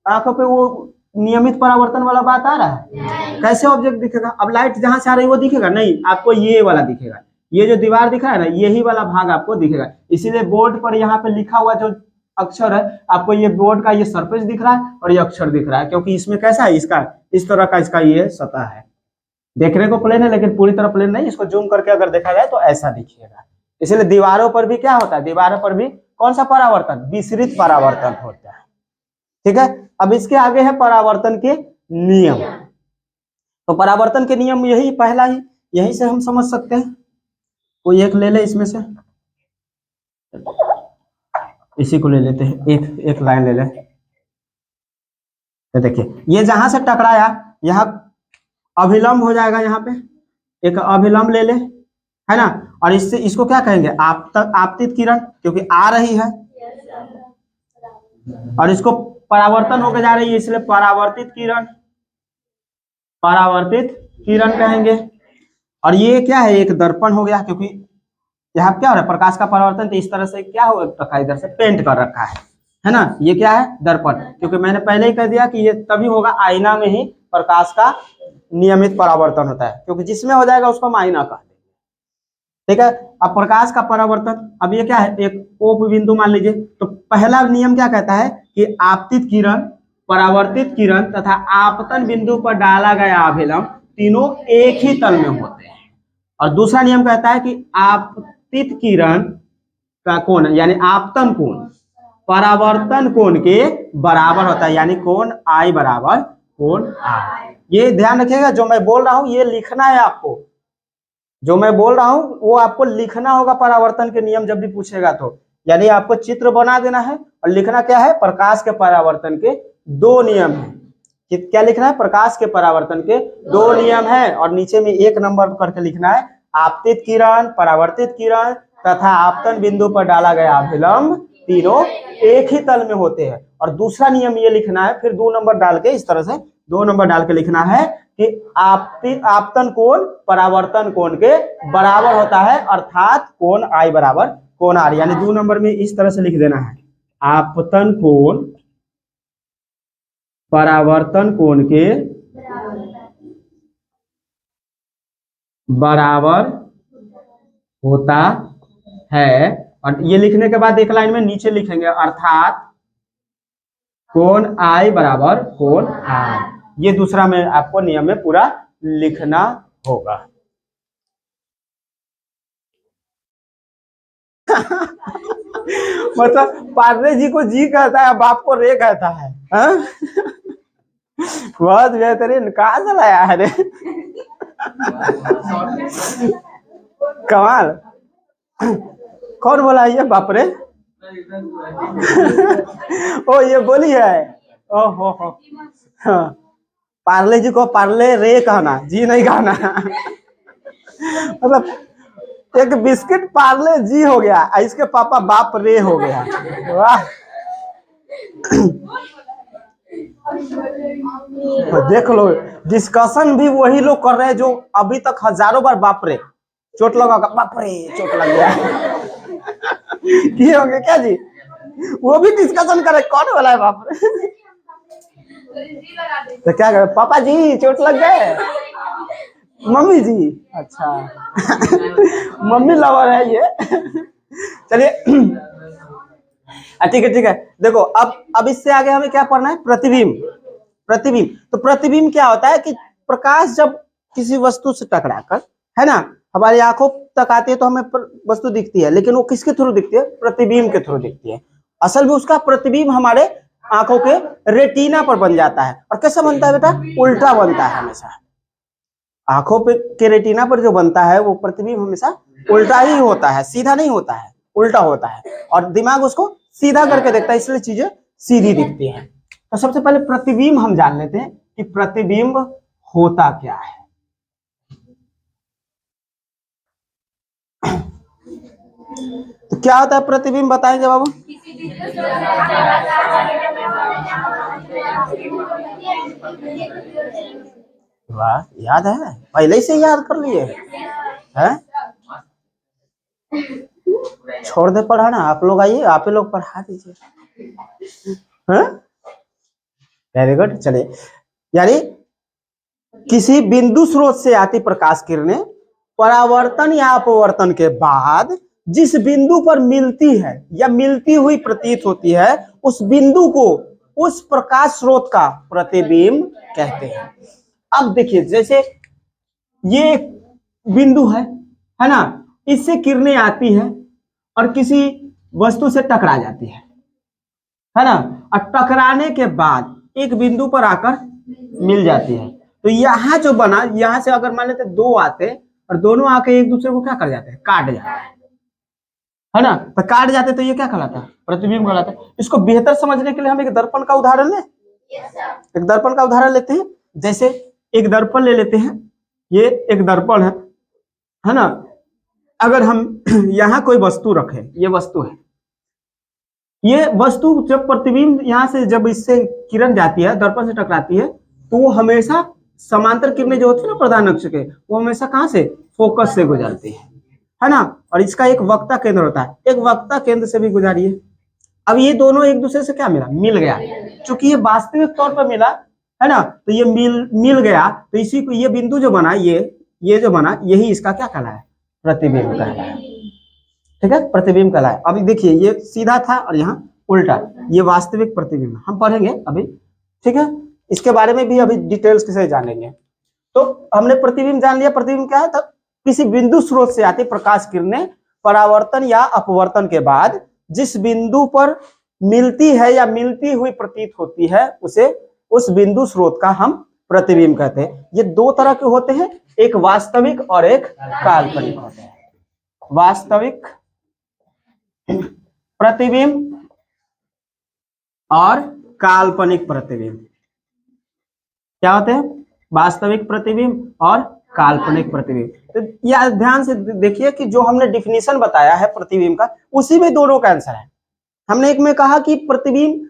आंखों पे वो नियमित परावर्तन वाला बात आ रहा है, कैसे ऑब्जेक्ट दिखेगा? अब लाइट जहां से आ रही है वो दिखेगा नहीं, आपको ये वाला दिखेगा, ये जो दीवार दिख रहा है ना, यही वाला भाग आपको दिखेगा। इसीलिए बोर्ड पर यहाँ पे लिखा हुआ जो अक्षर है, आपको ये बोर्ड का ये सरफेस दिख रहा है और ये अक्षर दिख रहा है, क्योंकि इसमें कैसा है, इसका इस तरह का इसका ये सतह है, देखने को प्लेन है लेकिन पूरी तरह प्लेन नहीं। इसको जूम करके अगर देखा जाए तो ऐसा दिखेगा। इसलिए दीवारों पर भी क्या होता है, दीवारों पर भी कौन सा परावर्तन, विसरित परावर्तन होता है। ठीक है, अब इसके आगे है परावर्तन के नियम। तो परावर्तन के नियम यही पहला ही, यही से हम समझ सकते हैं। कोई एक ले ले इसमें से, इसी को ले लेते हैं, एक लाइन ले ले। तो देखिए ये जहां से टकराया यहाँ अभिलंब हो जाएगा, यहाँ पे एक अभिलंब ले ले, है ना, और इससे इसको क्या कहेंगे, आपतित किरण, क्योंकि आ रही है, और इसको परावर्तन होकर जा रही है, इसलिए परावर्तित किरण, परावर्तित किरण कहेंगे। और ये क्या है, एक दर्पण हो गया, क्योंकि यहाँ क्या हो रहा है, प्रकाश का परावर्तन, तो इस तरह से क्या हो रखा है, इधर से पेंट कर रखा है ना। ये क्या है, दर्पण, क्योंकि मैंने पहले ही कह दिया कि ये तभी होगा आईना में ही प्रकाश का नियमित परावर्तन होता है, क्योंकि जिसमें हो जाएगा उसको माइना कह देंगे। ठीक है, अब प्रकाश का परावर्तन, अब ये क्या है, एक ओप बिंदु मान लीजिए, तो पहला नियम क्या कहता है कि आपतित किरण, परावर्तित किरण तथा आपतन बिंदु पर डाला गया अभिलंब तीनों एक ही तल में होते हैं। और दूसरा नियम कहता है कि आपतित किरण का कोण यानी आपतन कोण परावर्तन कोण के बराबर होता है, यानी कोण आई बराबर कोण आई। ये ध्यान रखिएगा, जो मैं बोल रहा हूं ये लिखना है आपको, जो मैं बोल रहा हूं वो आपको लिखना होगा परावर्तन के नियम जब भी पूछेगा तो, यानी आपको चित्र बना देना है और लिखना क्या है, प्रकाश के परावर्तन के दो नियम है। क्या लिखना है, प्रकाश के परावर्तन के दो नियम है, और नीचे में एक नंबर करके लिखना है आपतित किरण, परावर्तित किरण तथा आपतन बिंदु पर डाला गया अभिलंब तीनों एक ही तल में होते हैं। और दूसरा नियम ये लिखना है, फिर 2 नंबर डाल के, इस तरह से 2 नंबर डाल के लिखना है कि आपतन कोण परावर्तन कोण के बराबर होता है, अर्थात कोण आई बराबर कोण आर, यानी 2 नंबर में इस तरह से लिख देना है, आपतन कोण परावर्तन कोण के बराबर होता है। और ये लिखने के बाद एक लाइन में नीचे लिखेंगे अर्थात कोण आई बराबर कोण आर। ये दूसरा में आपको नियम में पूरा लिखना होगा। मतलब पार्ले जी को जी कहता है, बाप को रे कहता है। बहुत बेहतरीन, कहाँ से लाया है रे? कमाल। कौन बोला है ये बाप रे? ओ ये बोली है, ओहो हो। हाँ, पार्ले जी को पार्ले रे कहना, जी नहीं कहना। मतलब एक बिस्किट पार्ले जी हो गया, इसके पापा बाप रे हो गया। वाह। तो देख लो, डिस्कशन भी वही लोग कर रहे हैं जो अभी तक हजारों बार बाप रे, चोट लगा, बाप रे चोट लग गया। ये हो गया क्या जी? वो भी डिस्कशन करे, कौन बोला है बाप रे? तो क्या करे, पापा जी चोट लग गए, मम्मी जी, अच्छा। मम्मी लवर है ये। चलिए ठीक है ठीक है। देखो अब इससे आगे हमें क्या पढ़ना है, प्रतिबिंब। प्रतिबिंब, तो प्रतिबिंब क्या होता है कि प्रकाश जब किसी वस्तु से टकराकर, है ना, हमारी आंखों तक आती है तो हमें वस्तु दिखती है, लेकिन वो किसके थ्रू दिखती है, प्रतिबिंब के थ्रू दिखती है। असल में उसका प्रतिबिंब हमारे आंखों के रेटिना पर बन जाता है। और कैसा बनता है बेटा, उल्टा बनता है हमेशा। आंखों पे के रेटिना पर जो बनता है वो प्रतिबिंब हमेशा उल्टा ही होता है, सीधा नहीं होता है, उल्टा होता है। और दिमाग उसको सीधा करके देखता है, इसलिए चीजें सीधी दिखती हैं। तो सबसे पहले प्रतिबिंब हम जान लेते हैं कि प्रतिबिंब होता क्या है। तो क्या होता है प्रतिबिंब, बताएंगे बाबू? वाह, याद है, पहले से याद कर लिए हैं? छोड़ दे पढ़ाना, आप लोग आइए, आप ही लोग पढ़ा दीजिए। Very good. चलिए, यानी किसी बिंदु स्रोत से आती प्रकाश किरणें परावर्तन या अपवर्तन के बाद जिस बिंदु पर मिलती है या मिलती हुई प्रतीत होती है, उस बिंदु को उस प्रकाश स्रोत का प्रतिबिंब कहते हैं। अब देखिए, जैसे ये बिंदु है ना, इससे किरणें आती है और किसी वस्तु से टकरा जाती है ना, और टकराने के बाद एक बिंदु पर आकर मिल जाती है। तो यहाँ जो बना, यहाँ से अगर मान लेते दो आते और दोनों आके एक दूसरे को क्या कर जाते हैं, काट जाते हैं, है ना। तो काट जाते तो ये क्या कहलाता है, प्रतिबिंब कहलाता है। इसको बेहतर समझने के लिए हम एक दर्पण का उदाहरण लें। एक दर्पण का उदाहरण लेते हैं। जैसे एक दर्पण ले लेते हैं, ये एक दर्पण है ना। अगर हम यहाँ कोई वस्तु रखें, ये वस्तु है, ये वस्तु जब प्रतिबिंब यहाँ से जब इससे किरण जाती है, दर्पण से टकराती है, तो वो हमेशा समांतर किरणें जो होती है ना प्रधान अक्ष के, वो हमेशा कहाँ से, फोकस से गुजरती है ना। और इसका एक वक्ता केंद्र होता है, एक वक्ता केंद्र से भी गुजारी है। अब ये दोनों एक दूसरे से क्या मिला, मिल गया। चूंकि ये वास्तविक तौर पर मिला, है ना। तो ये मिल गया, तो इसी को ये बिंदु जो बना, ये जो बना, यही इसका क्या कहलाया, प्रतिबिंब कहलाया। ठीक है, प्रतिबिंब कहलाया। अभी देखिए ये सीधा था और यहाँ उल्टा, ये वास्तविक प्रतिबिंब हम पढ़ेंगे अभी। ठीक है, इसके बारे में भी अभी डिटेल्स से जानेंगे। तो हमने प्रतिबिंब जान लिया। प्रतिबिंब क्या है, तब किसी बिंदु स्रोत से आती प्रकाश किरणें परावर्तन या अपवर्तन के बाद जिस बिंदु पर मिलती है या मिलती हुई प्रतीत होती है, उसे उस बिंदु स्रोत का हम प्रतिबिंब कहते हैं। ये दो तरह के होते हैं, एक वास्तविक और एक काल्पनिक होते हैं। वास्तविक प्रतिबिंब और काल्पनिक प्रतिबिंब क्या होते हैं, वास्तविक प्रतिबिंब और काल्पनिक प्रतिबिंब। तो यह ध्यान से देखिए कि जो हमने डिफिनीशन बताया है प्रतिबिंब का, उसी में दोनों का आंसर है। हमने एक में कहा कि प्रतिबिंब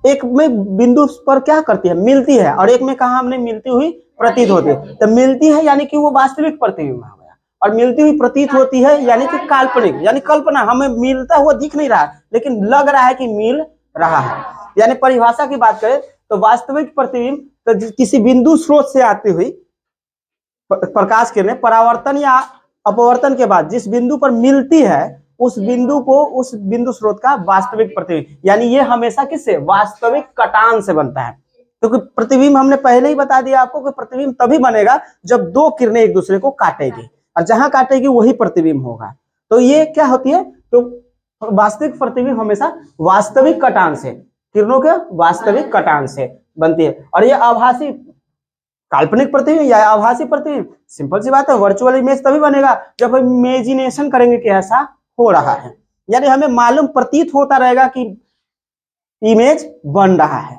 एक में बिंदु पर क्या करती है, मिलती है, और एक में कहा हमने मिलती हुई प्रतीत होती है। तो मिलती है यानी कि वो वास्तविक प्रतिबिंब हो गया, और मिलती हुई प्रतीत होती है यानी कि काल्पनिक, यानी कल्पना, हमें मिलता हुआ दिख नहीं रहा लेकिन लग रहा है कि मिल रहा है। यानी परिभाषा की बात करें तो वास्तविक प्रतिबिंब तो किसी बिंदु स्रोत से आती हुई प्रकाश किरणें परावर्तन या अपवर्तन के बाद जिस बिंदु पर मिलती है, उस बिंदु को, उस बिंदु स्रोत का वास्तविक प्रतिबिंब, यानी ये हमेशा किससे, वास्तविक कटान से बनता है। क्योंकि तो प्रतिबिंब हमने पहले ही बता दिया आपको कि प्रतिबिंब तभी बनेगा जब दो किरणें एक दूसरे को काटेगी, और जहां काटेगी वही प्रतिबिंब होगा। तो ये क्या होती है, तो वास्तविक प्रतिबिंब हमेशा वास्तविक कटान से, किरणों के वास्तविक कटान से बनती है। और ये आभासी काल्पनिक प्रतिबिंब या आभासी प्रतिबिंब, सिंपल सी बात है, वर्चुअल इमेज तभी बनेगा जब हम इमेजिनेशन करेंगे कि ऐसा हो रहा है, यानी हमें मालूम प्रतीत होता रहेगा कि इमेज बन रहा है।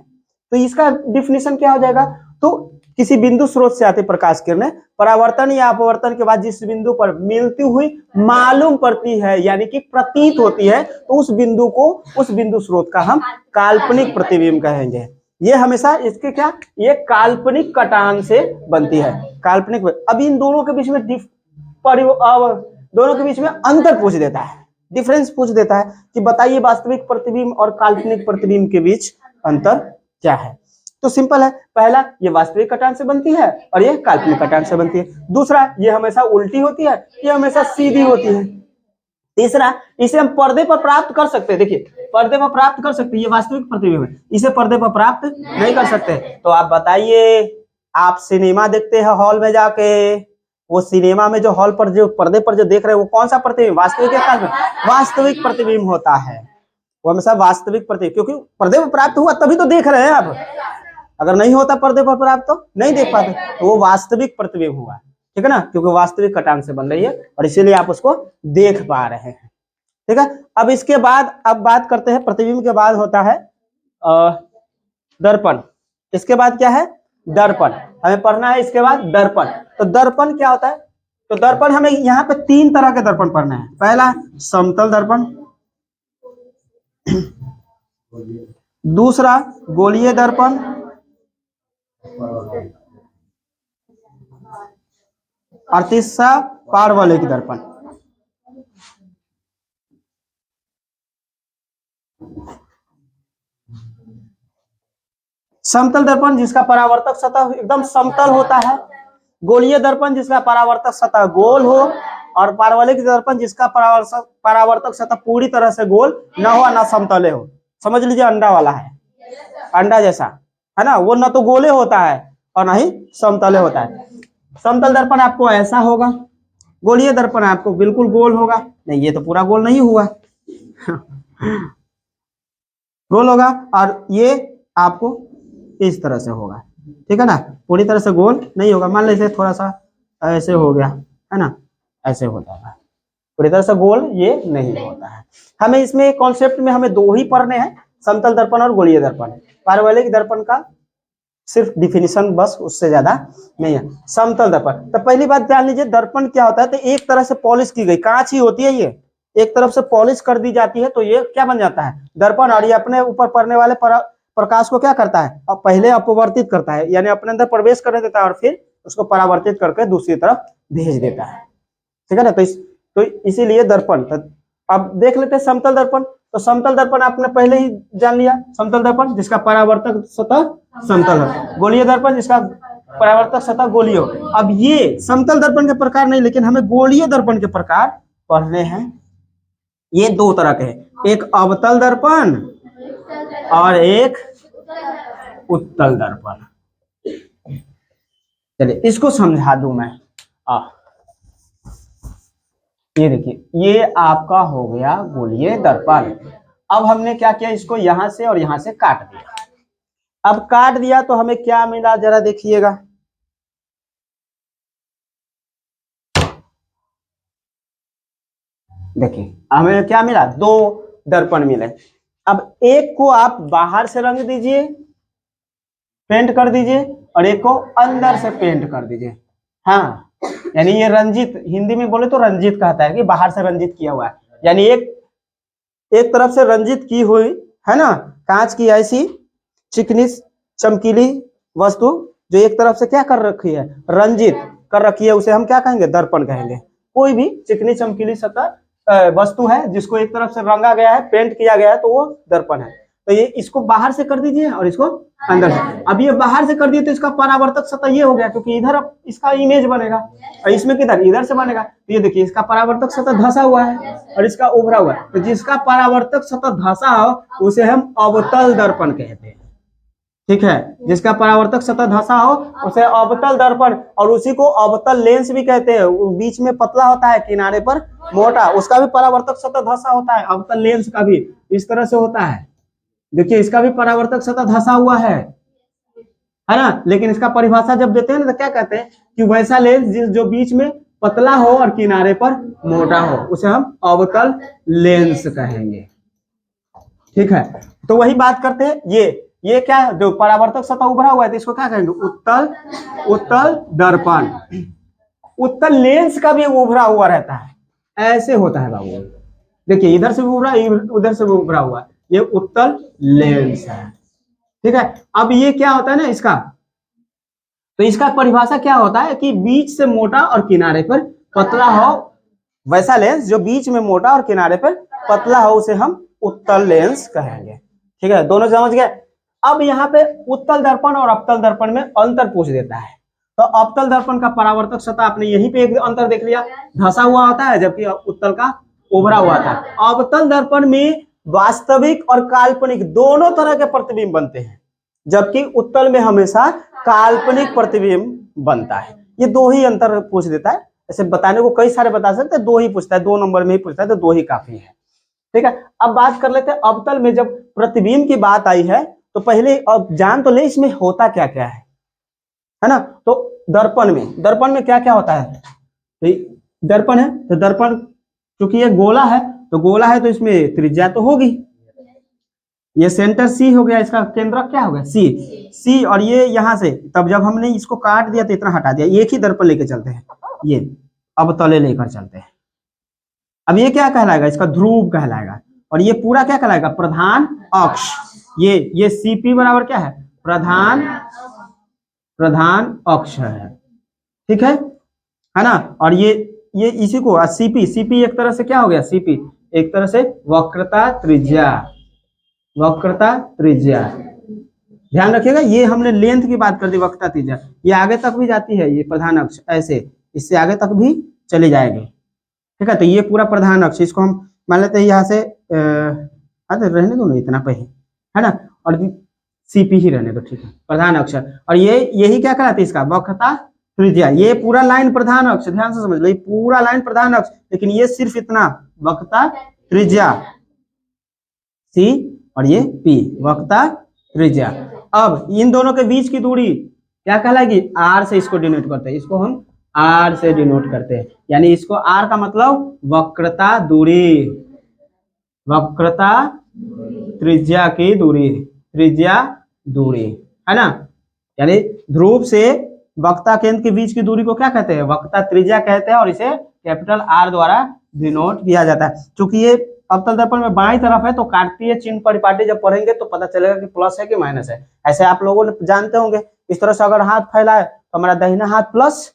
तो इसका डिफिनेशन क्या हो जाएगा, तो किसी बिंदु स्रोत से आते प्रकाश किरणें परावर्तन या अपवर्तन के बाद जिस बिंदु पर मिलती हुई मालूम पड़ती है यानी कि प्रतीत होती है, तो उस बिंदु को, उस बिंदु स्रोत का हम काल्पनिक प्रतिबिंब कहेंगे। ये हमेशा इसके क्या, ये काल्पनिक कटान से बनती है, काल्पनिक। अब इन दोनों के बीच में दोनों के बीच में अंतर पूछ देता है, डिफरेंस पूछ देता है कि बताइए वास्तविक प्रतिबिंब और काल्पनिक प्रतिबिंब के बीच अंतर क्या है। तो सिंपल है, पहला ये वास्तविक कटान से बनती है और ये काल्पनिक कटान से बनती है। दूसरा ये हमेशा उल्टी होती है, ये हमेशा सीधी होती है। तीसरा इसे हम पर्दे पर प्राप्त कर सकते हैं, देखिए पर्दे पर प्राप्त कर सकते हैं, ये वास्तविक प्रतिबिंब है, इसे पर्दे पर प्राप्त नहीं कर सकते। तो आप बताइए, आप सिनेमा देखते हैं हॉल में जाके, वो सिनेमा में जो हॉल पर जो पर्दे पर जो देख रहे हैं वो कौन सा प्रतिबिंब, वास्तविक या काल्पनिक, वास्तविक प्रतिबिंब होता है, वो हमेशा वास्तविक प्रतिबिंब, क्योंकि पर्दे पर प्राप्त हुआ तभी तो देख रहे हैं आप, अगर नहीं होता पर्दे पर प्राप्त तो नहीं देख पाते, तो वो वास्तविक प्रतिबिंब हुआ, ठीक है ना, क्योंकि वास्तविक कटान से बन रही है और इसीलिए आप उसको देख पा रहे हैं। ठीक है, अब इसके बाद अब बात करते हैं, प्रतिबिंब के बाद होता है दर्पण। इसके बाद क्या है, दर्पण हमें पढ़ना है। इसके बाद दर्पण, तो दर्पण क्या होता है, तो दर्पण हमें यहाँ पे तीन तरह के दर्पण पढ़ना है। पहला समतल दर्पण, दूसरा गोलीय दर्पण, और तीसरा पारवलयिक दर्पण। समतल दर्पण जिसका परावर्तक सतह एकदम समतल होता है, गोलीय दर्पण जिसका परावर्तक सतह गोल हो, और पारवलयिक दर्पण जिसका परावर्तक सतह पूरी तरह से गोल न हो, ना समतले हो। समझ लीजिए अंडा वाला है, अंडा जैसा है ना, वो ना तो गोले होता है और ना ही समतले होता है। समतल दर्पण आपको ऐसा होगा, गोलीय दर्पण आपको बिल्कुल गोल होगा, नहीं ये तो पूरा गोल नहीं हुआ गोल होगा, और ये आपको इस तरह से होगा, ठीक है ना, पूरी तरह से गोल नहीं होगा। मान लीजिए थोड़ा सा ऐसे हो गया है ना, ऐसे होता है, पूरी तरह से गोल ये नहीं होता है। हमें इसमें कॉन्सेप्ट में हमें दो ही पढ़ने हैं, समतल दर्पण और गोलीय दर्पण। पारवलयिक दर्पण का सिर्फ डिफिनीशन बस, उससे ज्यादा नहीं है। समतल दर्पण, तो पहली बात जान लीजिए दर्पण क्या होता है, तो एक तरह से पॉलिश की गई कांच ही होती है, ये एक तरफ से पॉलिश कर दी जाती है तो ये क्या बन जाता है, दर्पण। और ये अपने ऊपर पड़ने वाले प्रकाश को क्या करता है, अब पहले अपवर्तित करता है, यानी अपने अंदर प्रवेश करने देता है और फिर उसको परावर्तित करके दूसरी तरफ भेज देता है, ठीक है ना। तो इसीलिए दर्पण। तो अब देख लेते हैं समतल दर्पण। तो समतल दर्पण आपने पहले ही जान लिया, समतल दर्पण जिसका परावर्तक सतह समतल हो, गोलीय दर्पण जिसका परावर्तक सतह गोलीय हो। अब ये समतल दर्पण के प्रकार नहीं, लेकिन हमें गोलीय दर्पण के प्रकार पढ़ने हैं। ये दो तरह के हैं, एक अवतल दर्पण और एक उत्तल दर्पण। चलिए इसको समझा दूं मैं। ये देखिए, ये आपका हो गया गोलीय दर्पण। अब हमने क्या किया, इसको यहां से और यहां से काट दिया। अब काट दिया तो हमें क्या मिला, जरा देखिएगा। देखिए हमें क्या मिला, दो दर्पण मिले। अब एक को आप बाहर से रंग दीजिए, पेंट कर दीजिए, और एक को अंदर से पेंट कर दीजिए। हाँ, यानी ये रंजित, हिंदी में बोले तो रंजित कहता है कि बाहर से रंजित किया हुआ है, यानी एक तरफ से रंजित की हुई है ना, कांच की ऐसी चिकनी चमकीली वस्तु जो एक तरफ से क्या कर रखी है, रंजित कर रखी है, उसे हम क्या कहेंगे, दर्पण कहेंगे। कोई भी चिकनी चमकीली सतह वस्तु है जिसको एक तरफ से रंगा गया है, पेंट किया गया है, तो वो दर्पण है। तो ये इसको बाहर से कर दीजिए और इसको अंदर से। अब ये बाहर से कर दिए तो इसका परावर्तक सतह ये हो गया, क्योंकि इधर अब इसका इमेज बनेगा और इसमें किधर, इधर से बनेगा। तो ये देखिए, इसका परावर्तक सतह धंसा हुआ है और इसका उभरा हुआ है। तो जिसका परावर्तक सतह धंसा हो उसे हम अवतल दर्पण कहते हैं। ठीक है, जिसका परावर्तक सतह धंसा हो उसे अवतल दर्पण, और उसी को अवतल लेंस भी कहते हैं। बीच में पतला होता है, किनारे पर मोटा, उसका भी परावर्तक सतह धंसा होता है। अवतल लेंस का भी इस तरह से होता है। देखिए इसका भी परावर्तक सतह धंसा हुआ है ना। लेकिन इसका परिभाषा जब देते हैं ना तो क्या कहते हैं कि वैसा लेंस जो बीच में पतला हो और किनारे पर मोटा हो, उसे हम अवतल लेंस कहेंगे। ठीक है, तो वही बात करते हैं। ये क्या है, जो परावर्तक सतह उभरा हुआ है तो इसको क्या कहेंगे, उत्तल दर्पण। उत्तल लेंस का भी उभरा हुआ रहता है, ऐसे होता है बाबू। देखिए इधर से भी उभरा, उधर से भी उभरा हुआ है, ये उत्तल लेंस है। ठीक है, अब ये क्या होता है ना इसका, तो इसका परिभाषा क्या होता है कि बीच से मोटा और किनारे पर पतला हो, वैसा लेंस जो बीच में मोटा और किनारे पर पतला हो उसे हम उत्तल लेंस कहेंगे। ठीक है, दोनों समझ गए। अब यहाँ पे उत्तल दर्पण और अवतल दर्पण में अंतर पूछ देता है। तो अवतल दर्पण का परावर्तक सतह आपने यहीं पे एक अंतर देख लिया, धंसा हुआ होता है, जबकि उत्तल का उभरा हुआ था। अवतल दर्पण में वास्तविक और काल्पनिक दोनों तरह के प्रतिबिंब बनते हैं, जबकि उत्तल में हमेशा काल्पनिक प्रतिबिंब बनता है। ये दो ही अंतर पूछ देता है। ऐसे बताने को कई सारे बता सकते हैं, दो ही पूछता है, 2 नंबर में ही पूछता है, तो 2 ही काफी है। ठीक है, अब बात कर लेते हैं अवतल में जब प्रतिबिंब की बात आई है तो पहले अब जान तो ले इसमें होता क्या क्या है ना। तो दर्पण में क्या क्या होता है, तो दर्पण है तो दर्पण क्योंकि ये गोला है तो इसमें त्रिज्या तो होगी। ये सेंटर सी हो गया, इसका केंद्रक क्या हो गया, सी, और ये यहाँ से, तब जब हमने इसको काट दिया तो इतना हटा दिया, एक ही दर्पण लेके चलते हैं, ये अवतले लेकर चलते हैं। अब ये क्या कहलाएगा, इसका ध्रुव कहलाएगा, और ये पूरा क्या कहलाएगा, प्रधान अक्ष। ये सीपी बराबर क्या है, प्रधान अक्ष है। ठीक है ना। और ये इसी को सीपी एक तरह से क्या हो गया, सीपी एक तरह से वक्रता त्रिज्या। ध्यान रखिएगा, ये हमने लेंथ की बात कर दी, वक्रता त्रिज्या ये आगे तक भी जाती है, ये प्रधान अक्ष ऐसे इससे आगे तक भी चली जाएगी। ठीक है, तो ये पूरा प्रधान अक्ष, इसको हम मान लेते हैं यहाँ से रहने दो ना इतना पे है ना, और सीपी ही रहने दो। ठीक है, प्रधान अक्ष, और यही क्या कहलाती है, इसका वक्रता त्रिज्या। ये पूरा लाइन प्रधान अक्ष, ध्यान से समझ लो, ये पूरा लाइन प्रधान अक्ष, लेकिन ये सिर्फ इतना वक्रता त्रिज्या सी, और ये पी वक्रता त्रिज्या। अब इन दोनों के बीच की दूरी क्या कहलाएगी, आर से इसको डिनोट करते हैं, इसको हम आर से डिनोट करते हैं, यानी इसको आर का मतलब वक्रता दूरी, वक्रता त्रिज्या की दूरी, त्रिज्या दूरी है ना। यानी ध्रुव से वक्रता केंद्र के बीच की दूरी को क्या कहते हैं, वक्रता त्रिज्या कहते हैं, और इसे कैपिटल आर द्वारा डिनोट किया जाता है। क्योंकि ये अवतल दर्पण में बाईं तरफ है तो काटतीय चिन्ह परिपाटी जब पढ़ेंगे तो पता चलेगा कि प्लस है कि माइनस है। ऐसे आप लोगों ने जानते होंगे, इस तरह से अगर हाथ फैलाए तो हमारा दाहिना हाथ प्लस,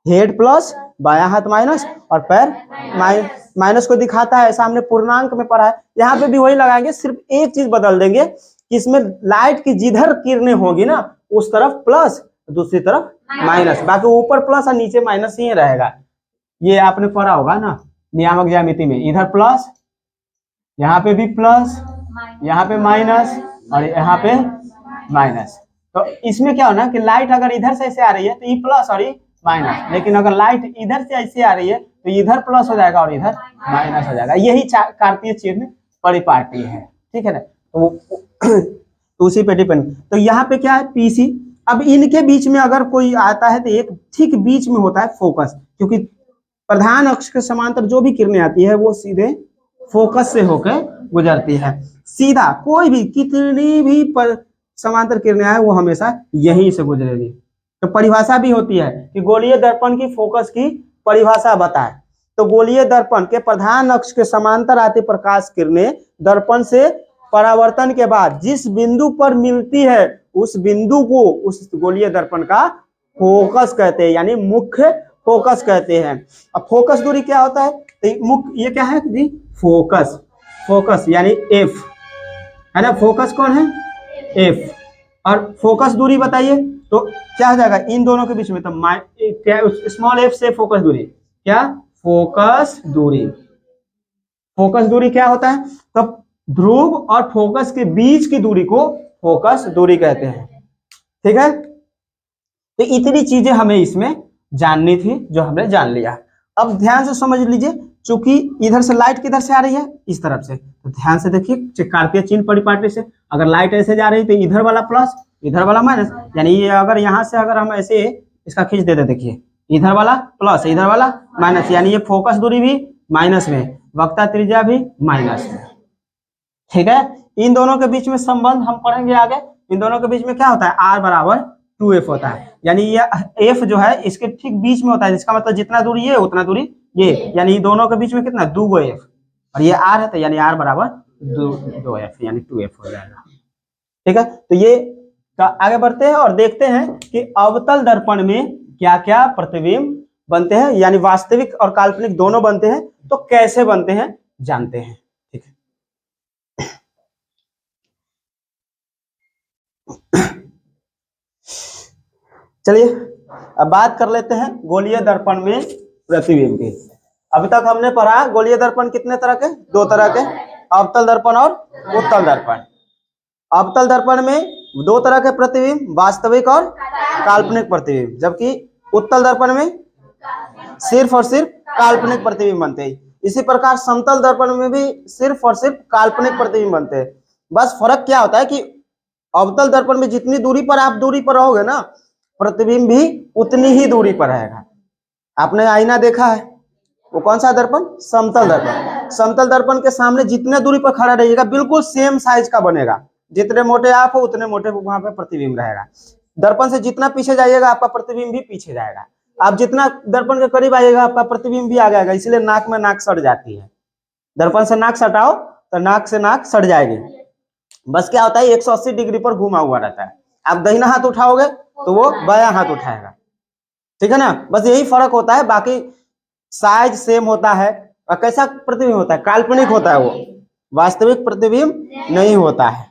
हेड प्लस, बायां हाथ माइनस और पैर माइनस को दिखाता है, ऐसा हमने पूर्णांक में पढ़ा है। यहाँ पे भी वही लगाएंगे, सिर्फ एक चीज बदल देंगे कि इसमें लाइट की जिधर किरणें होगी ना उस तरफ प्लस, दूसरी तरफ माइनस, बाकी ऊपर प्लस और नीचे माइनस ही रहेगा। ये आपने पढ़ा होगा ना नियामक ज्यामिति में, इधर प्लस, यहाँ पे भी प्लस, यहाँ पे माइनस और यहाँ पे माइनस। तो इसमें क्या होना कि लाइट अगर इधर से ऐसे आ रही है तो ये प्लस और ये माइनस, लेकिन अगर लाइट इधर से ऐसे आ रही है तो इधर प्लस हो जाएगा और इधर माइनस हो जाएगा। यही कार्तीय चिन्ह परिपाटी है, ठीक है ना। तो उसी पे डिपेंड। तो यहाँ पे क्या है पीसी। अब इनके बीच में अगर कोई आता है तो एक ठीक बीच में होता है फोकस, क्योंकि प्रधान अक्ष के समांतर जो भी किरणें आती है वो सीधे फोकस से होकर गुजरती है। सीधा कोई भी कितनी भी समांतर किरणें आए वो हमेशा यहीं से गुजरेगी। तो परिभाषा भी होती है कि गोलीय दर्पण की फोकस की परिभाषा बताए। तो गोलीय दर्पण के प्रधान अक्ष के समांतर आती प्रकाश किरणें दर्पण से परावर्तन के बाद जिस बिंदु पर मिलती है उस बिंदु को उस गोलीय दर्पण का फोकस कहते हैं, यानी मुख्य फोकस कहते हैं। अब फोकस दूरी क्या होता है, तो मुख्य ये क्या है जी, फोकस, फोकस यानी एफ है ना। फोकस कौन है, एफ। और फोकस दूरी बताइए तो क्या हो जाएगा इन दोनों के बीच में, तो क्या स्मॉल एफ से फोकस दूरी, क्या फोकस दूरी। फोकस दूरी क्या होता है, तो ध्रुव और फोकस के बीच की दूरी को फोकस दूरी कहते हैं, ठीक है। तो इतनी चीजें हमें इसमें जाननी थी जो हमने जान लिया। अब ध्यान से समझ लीजिए, चूंकि इधर से लाइट किधर से आ रही है, इस तरफ से, तो ध्यान से देखिए कार्तीय चिन्ह परिपाटी से अगर लाइट ऐसे जा रही है तो इधर वाला प्लस इधर वाला माइनस, यानी ये अगर यहाँ से अगर हम ऐसे इसका खींच देते, देखिए इधर वाला प्लस इधर वाला माइनस, यानी ये फोकस दूरी भी माइनस में, वक्ता त्रिज्या भी माइनस में, ठीक है। इन दोनों के बीच में संबंध हम पढ़ेंगे आगे। इन दोनों के बीच में क्या होता है, आर बराबर 2f होता है, यानी ये f जो है इसके ठीक बीच में होता है, इसका मतलब जितना दूरी ये उतना दूरी ये, यानी दोनों के बीच में कितना 2f, और ये r है तो यानी r बराबर 2f यानी 2f हो जाएगा, ठीक है। तो ये आगे बढ़ते हैं और देखते हैं कि अवतल दर्पण में क्या क्या प्रतिबिंब बनते हैं, यानी वास्तविक और काल्पनिक दोनों बनते हैं, तो कैसे बनते हैं जानते हैं, ठीक है। चलिए अब बात कर लेते हैं गोलीय दर्पण में प्रतिबिंब की। अभी तक हमने पढ़ा गोलीय दर्पण कितने तरह के, दो तरह के, अवतल दर्पण और उत्तल दर्पण। अवतल दर्पण में दो तरह के प्रतिबिंब, वास्तविक और काल्पनिक प्रतिबिंब, जबकि उत्तल दर्पण में सिर्फ और सिर्फ काल्पनिक प्रतिबिंब बनते हैं। इसी प्रकार समतल दर्पण में भी सिर्फ और सिर्फ काल्पनिक प्रतिबिंब बनते हैं। बस फर्क क्या होता है कि अवतल दर्पण में जितनी दूरी पर आप दूरी पर रहोगे ना, प्रतिबिंब भी उतनी ही दूरी पर रहेगा। आपने आईना देखा है, वो कौन सा दर्पण, समतल दर्पण। समतल दर्पण के सामने जितने दूरी पर खड़ा रहिएगा बिल्कुल सेम साइज का बनेगा, जितने मोटे आप हो उतने मोटे वहां पे प्रतिबिंब रहेगा। दर्पण से जितना पीछे जाइएगा आपका प्रतिबिंब भी पीछे जाएगा, आप जितना दर्पण के करीब आइएगा आपका प्रतिबिंब भी आगे आएगा। इसलिए नाक में नाक सड़ जाती है, दर्पण से नाक सटाओ तो नाक से नाक सड़ जाएगी। बस क्या होता है 180 डिग्री पर घुमा हुआ रहता है, आप दाहिना हाथ उठाओगे तो वो बायां हाथ उठाएगा, ठीक है ना। बस यही फर्क होता है, बाकी साइज सेम होता है। और कैसा प्रतिबिंब होता है, काल्पनिक होता है, वो वास्तविक प्रतिबिंब नहीं होता है,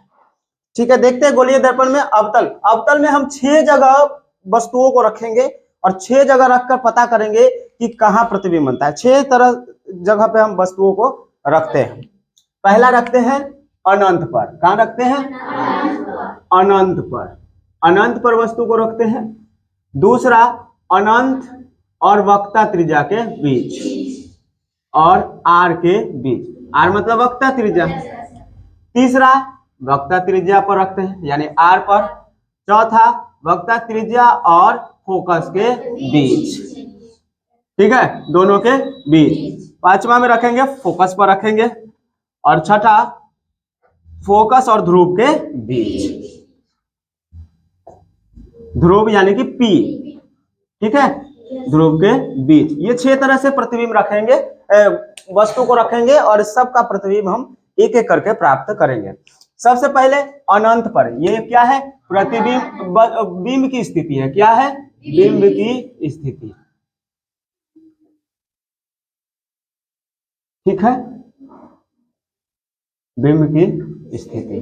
ठीक है। देखते हैं गोलीय दर्पण में अवतल। अवतल में हम 6 जगह वस्तुओं को रखेंगे और 6 जगह रखकर पता करेंगे कि कहाँ प्रतिबिंब बनता है। 6 तरह जगह पे हम वस्तुओं को रखते हैं। पहला रखते हैं अनंत पर, कहाँ रखते हैं, अनंत पर, अनंत पर वस्तु को रखते हैं। दूसरा अनंत और वक्ता त्रिज्या के बीच और आर के बीच, आर मतलब वक्ता त्रिज्या। तीसरा वक्ता त्रिज्या पर रखते हैं यानी आर पर। चौथा वक्ता त्रिज्या और फोकस के बीच, ठीक है, दोनों के बीच। पांचवा में रखेंगे फोकस पर रखेंगे, और छठा फोकस और ध्रुव के बीच, ध्रुव यानी कि पी, ठीक है, ध्रुव के बीच। ये 6 तरह से प्रतिबिंब रखेंगे, वस्तु को रखेंगे और सबका प्रतिबिंब हम एक एक करके प्राप्त करेंगे। सबसे पहले अनंत पर, ये क्या है, प्रतिबिंब, बिंब की स्थिति है। क्या है, बिंब की स्थिति, ठीक है, बिंब की स्थिति।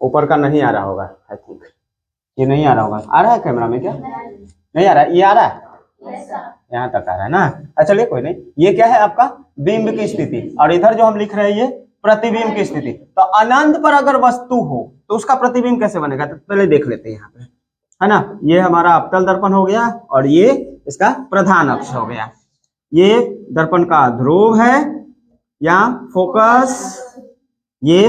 ऊपर का नहीं आ रहा होगा आई थिंक, ये नहीं आ रहा होगा, आ रहा है कैमरा में क्या? नहीं आ रहा है, ये आ रहा है, यहाँ तक आ रहा है ना। अच्छा चलिए कोई नहीं, ये क्या है आपका बिंब की स्थिति, और इधर जो हम लिख रहे हैं ये प्रतिबिंब की स्थिति। तो अनंत पर अगर वस्तु हो तो उसका प्रतिबिंब कैसे बनेगा, तो पहले देख लेते हैं यहाँ पे, है ना। ये हमारा अवतल दर्पण हो गया और ये इसका प्रधान अक्ष हो गया। ये दर्पण का ध्रुव है या फोकस, ये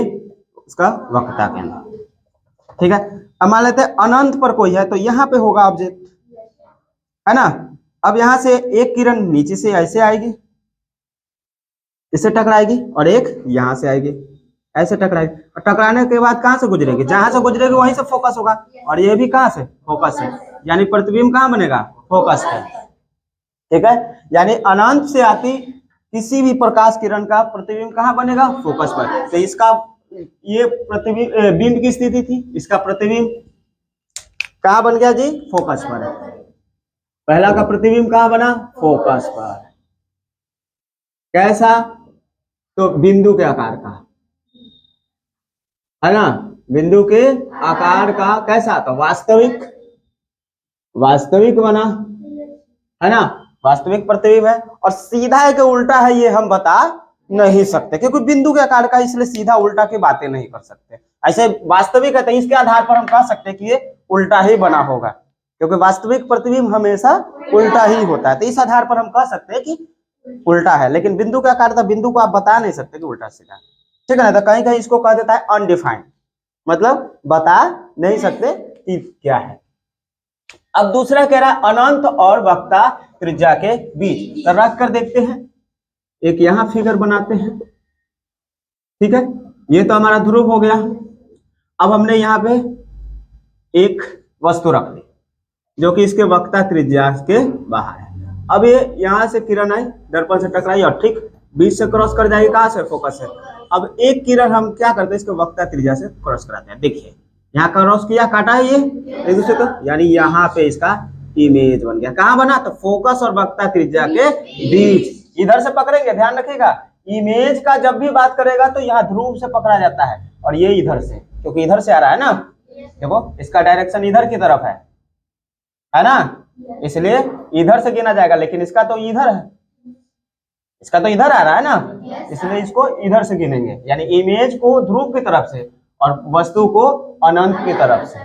इसका वक्रता केंद्र, ठीक है। अब मान लेते हैं अनंत पर कोई है तो यहाँ पे होगा ऑब्जेक्ट, है ना। अब यहां से एक किरण नीचे से ऐसे आएगी, इससे टकराएगी, और एक यहां से आएगी, ऐसे टकराएगी, और टकराने के बाद कहां से गुजरेगी, जहां से गुजरेगी वहीं से फोकस होगा, और ये भी कहां से फोकस है, यानी प्रतिबिंब कहां बनेगा, फोकस है, ठीक है। यानी अनंत से आती किसी भी प्रकाश किरण का प्रतिबिंब कहां बनेगा, फोकस पर। तो इसका ये प्रतिबिंब बिंब की स्थिति थी, इसका प्रतिबिंब कहां बन गया जी, फोकस पर। पहला का प्रतिबिंब कहां बना, फोकस पर। कैसा, तो बिंदु के आकार का, है ना, बिंदु के आकार का कैसा, तो वास्तविक, वास्तविक बना, है ना, वास्तविक प्रतिबिंब है। और सीधा है कि उल्टा है ये हम बता नहीं सकते, क्योंकि बिंदु के आकार का, इसलिए सीधा उल्टा की बातें नहीं कर सकते। ऐसे वास्तविक है तो इसके आधार पर हम कह सकते हैं कि ये उल्टा ही बना होगा, क्योंकि वास्तविक प्रतिबिंब हमेशा उल्टा ही होता है। तो इस आधार पर हम कह सकते हैं कि उल्टा है, लेकिन बिंदु का आकार था, बिंदु को आप बता नहीं सकते कि उल्टा सीधा, ठीक है ना। तो कहीं कहीं इसको कह देता है अनडिफाइंड, मतलब बता नहीं सकते कि क्या है। अब दूसरा कह रहा है अनंत और वक्ता त्रिज्या के बीच, तो रख कर देखते हैं, एक यहां फिगर बनाते हैं, ठीक है। ये तो हमारा ध्रुव हो गया। अब हमने यहाँ पे एक वस्तु रख दी जो कि इसके वक्ता त्रिज्या के बाहर है। अब ये यहां से किरण आई, दर्पण से टकराई और ठीक बीच से क्रॉस कर जाएगी, कहां से, फोकस से। अब एक किरण हम क्या करते हैं, इसके वक्ता त्रिज्या से क्रॉस कराते हैं। देखिए यहाँ क्रॉस किया, काटा है ये एक दूसरे को, यानी यहाँ पे इसका इमेज बन गया। कहां बना, तो फोकस और वक्ता त्रिज्या के बीच। इधर से पकड़ेंगे, ध्यान रखिएगा, इमेज का जब भी बात करेगा तो यहाँ ध्रुव से पकड़ा जाता है, और ये इधर से, क्योंकि इधर से आ रहा है ना, देखो इसका डायरेक्शन इधर की तरफ है ना, इसलिए इधर से गिना जाएगा। लेकिन इसका तो इधर है, इसका तो इधर आ रहा है ना, इसलिए इसको इधर से गिनेंगे, यानी इमेज को ध्रुव की तरफ से और वस्तु को अनंत की तरफ से,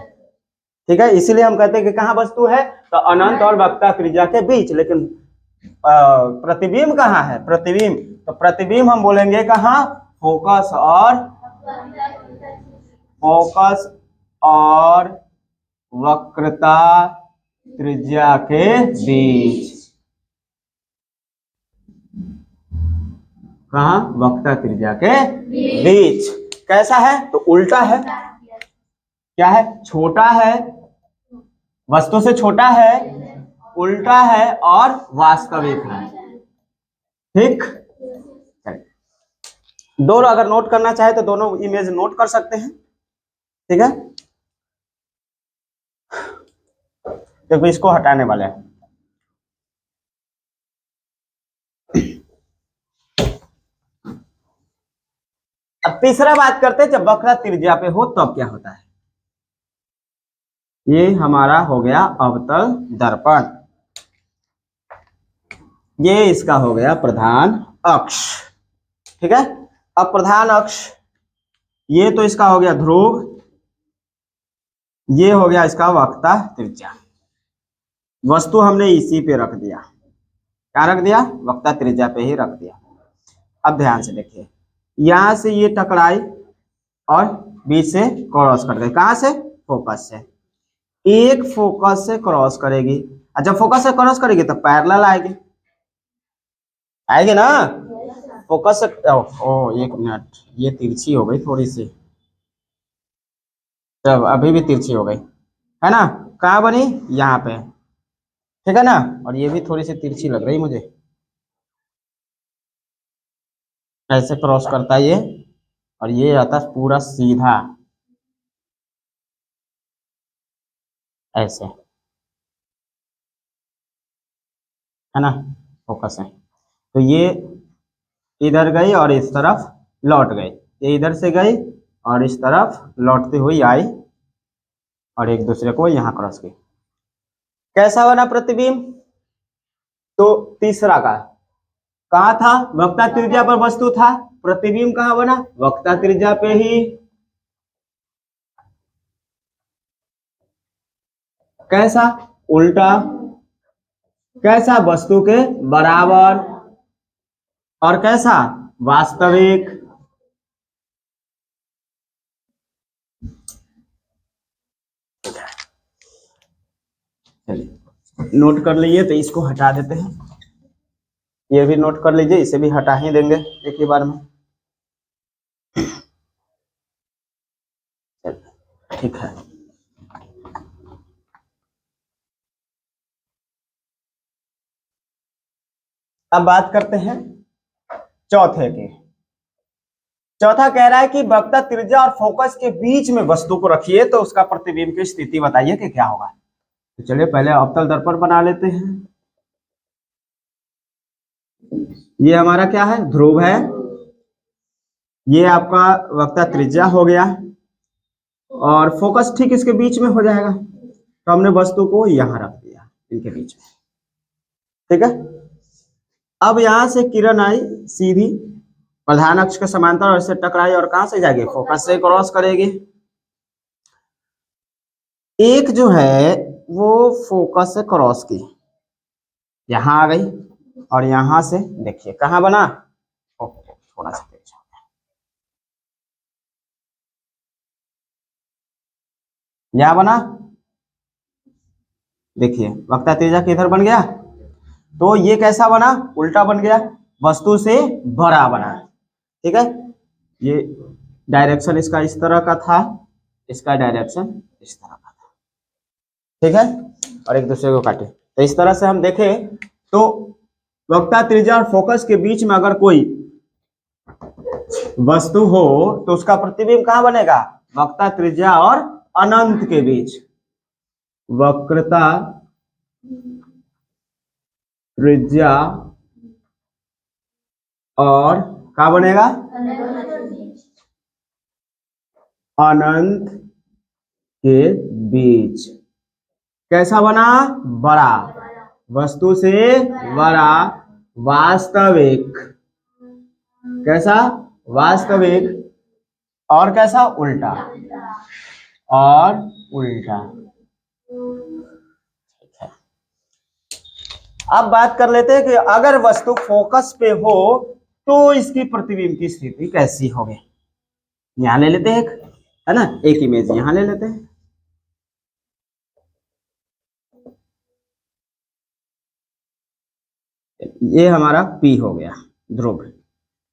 ठीक है। इसीलिए हम कहते हैं कि कहाँ वस्तु है, तो अनंत और वक्ता त्रिज्या के बीच। लेकिन प्रतिबिंब कहाँ है, प्रतिबिंब, तो प्रतिबिंब हम बोलेंगे कहाँ, फोकस और वक्रता त्रिज्या के बीच। कहा, वक्ता त्रिज्या के बीच। कैसा है, तो उल्टा है, क्या है, छोटा है, वस्तु से छोटा है, उल्टा है और वास्तविक है, ठीक। दोनों अगर नोट करना चाहे तो दोनों इमेज नोट कर सकते हैं, ठीक है। देखो इसको हटाने वाले हैं। अब तीसरा बात करते हैं, जब वक्र त्रिज्या पे हो तब क्या होता है। ये हमारा हो गया अवतल दर्पण, ये इसका हो गया प्रधान अक्ष, ठीक है। अब प्रधान अक्ष, ये तो इसका हो गया ध्रुव, ये हो गया इसका वक्ता त्रिज्या। वस्तु हमने इसी पे रख दिया, क्या रख दिया, वक्ता त्रिज्या पे ही रख दिया। अब ध्यान से देखिए, यहां से ये टकराई और बीच से क्रॉस कर गई, कहां से, फोकस से। एक फोकस से क्रॉस करेगी, और जब फोकस से क्रॉस करेगी तो पैरेलल आएगी, आएगी ना। फोकस से एक मिनट, ये तिरछी हो गई थोड़ी सी, जब अभी भी तिरछी हो गई, है ना। कहाँ बनी, यहाँ पे, ठीक है ना। और ये भी थोड़ी सी तिरछी लग रही मुझे, ऐसे क्रॉस करता है ये, और ये आता है पूरा सीधा ऐसे, है ना, फोकस है। तो ये इधर गई और इस तरफ लौट गई, ये इधर से गई और इस तरफ लौटती हुई आई और एक दूसरे को यहाँ क्रॉस की। कैसा बना प्रतिबिंब? तो तीसरा का कहाँ था? वक्रता त्रिज्या पर वस्तु था, प्रतिबिंब कहाँ बना? वक्रता त्रिज्या पे ही। कैसा? उल्टा। कैसा? वस्तु के बराबर। और कैसा? वास्तविक। चलिए नोट कर लीजिए, तो इसको हटा देते हैं, ये भी नोट कर लीजिए, इसे भी हटा ही देंगे एक ही बार में। ठीक है, अब बात करते हैं चौथे की। चौथा कह रहा है कि वक्रता त्रिज्या और फोकस के बीच में वस्तु को रखिए तो उसका प्रतिबिंब की स्थिति बताइए कि क्या होगा। तो चलिए पहले अवतल दर्पण बना लेते हैं। ये हमारा क्या है? ध्रुव है। ये आपका वक्रता त्रिज्या हो गया और फोकस ठीक इसके बीच में हो जाएगा, तो हमने वस्तु को यहां रख दिया इनके बीच में। ठीक है, अब यहां से किरण आई सीधी प्रधान अक्ष के समांतर और इससे टकराई और कहां से जाएगी? फोकस से क्रॉस करेगी। एक जो है वो फोकस से क्रॉस की, यहां आ गई और यहां से देखिए कहां बना? ओके, थोड़ा सा तेज, यहां बना। देखिए वक्रता त्रिज्या किधर बन गया? तो ये कैसा बना? उल्टा बन गया, वस्तु से बड़ा बना। ठीक है, ये डायरेक्शन इसका इस तरह का था, इसका डायरेक्शन इस तरह का था। ठीक है, और एक दूसरे को काटे, तो इस तरह से हम देखें तो वक्रता त्रिज्या और फोकस के बीच में अगर कोई वस्तु हो तो उसका प्रतिबिंब कहां बनेगा? वक्रता त्रिज्या और अनंत के बीच। वक्रता त्रिज्या और क्या बनेगा? अनंत के बीच। कैसा बना? बड़ा, वस्तु से बड़ा, वास्तविक। कैसा? वास्तविक। और कैसा? उल्टा। और उल्टा। अब बात कर लेते हैं कि अगर वस्तु फोकस पे हो तो इसकी प्रतिबिंब की स्थिति कैसी होगी। यहां ले लेते हैं एक, है ना, एक इमेज यहां ले लेते हैं। ये हमारा P हो गया ध्रुव।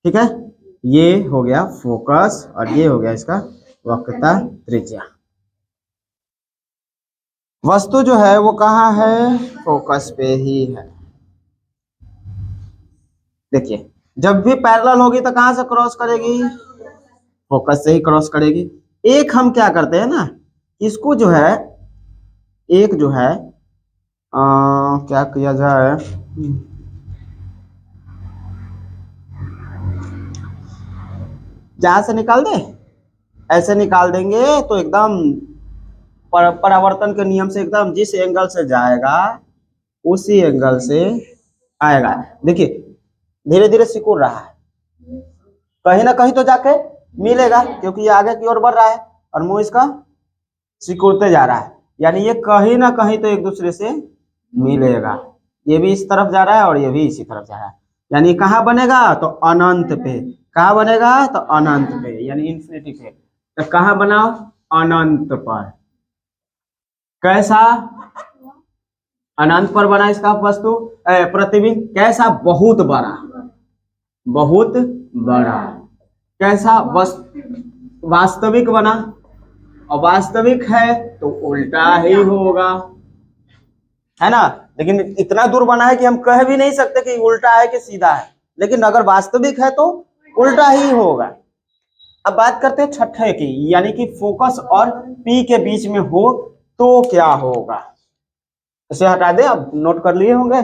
ठीक है, ये हो गया फोकस और ये हो गया इसका वक्रता त्रिज्या। वस्तु जो है वो कहाँ है? फोकस पे ही है। देखिए जब भी पैरेलल होगी तो कहां से क्रॉस करेगी? फोकस से ही क्रॉस करेगी। एक हम क्या करते हैं ना, इसको जो है, एक जो है क्या किया जाए, जहां से निकाल दे, ऐसे निकाल देंगे तो एकदम परावर्तन के नियम से एकदम जिस एंगल से जाएगा उसी एंगल से आएगा। देखिए धीरे धीरे सिकुड़ रहा है, कहीं ना कहीं तो जाके मिलेगा क्योंकि ये आगे की ओर बढ़ रहा है और मुंह इसका सिकुड़ते जा रहा है, यानी ये कहीं ना कहीं तो एक दूसरे से मिलेगा। ये भी इस तरफ जा रहा है और ये भी इसी तरफ जा रहा है, यानी कहाँ बनेगा? तो अनंत पे। कहाँ बनेगा? तो अनंत पे, यानी इन्फिनिटी पे। तो कहाँ बनाओ? अनंत पर। कैसा? अनंत पर बना इसका वस्तु प्रतिबिंब। कैसा? बहुत बड़ा, बहुत बड़ा। कैसा? वास्तविक बना, और वास्तविक है तो उल्टा ही होगा, है ना। लेकिन इतना दूर बना है कि हम कह भी नहीं सकते कि उल्टा है कि सीधा है, लेकिन अगर वास्तविक है तो उल्टा ही होगा। अब बात करते हैं छठे की, यानी कि फोकस और P के बीच में हो तो क्या होगा। इसे हटा दे, अब नोट कर लिए होंगे।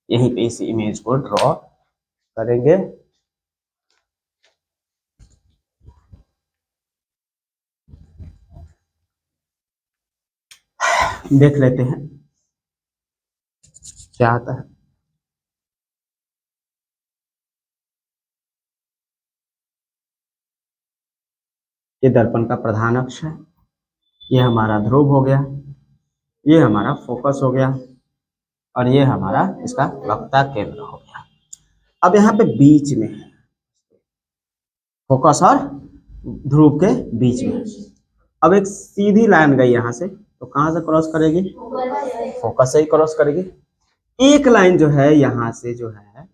यहीं पे इस इमेज को ड्रॉ करेंगे। देख लेते हैं क्या आता है। ये दर्पण का प्रधान अक्ष है, ये हमारा ध्रुव हो गया, ये हमारा फोकस हो गया, और ये हमारा इसका वक्ता केंद्र हो गया। अब यहाँ पे बीच में है, फोकस और ध्रुव के बीच में। अब एक सीधी लाइन गई यहाँ से, तो कहाँ से क्रॉस करेगी? फोकस से ही क्रॉस करेगी। एक लाइन जो है यहाँ से जो है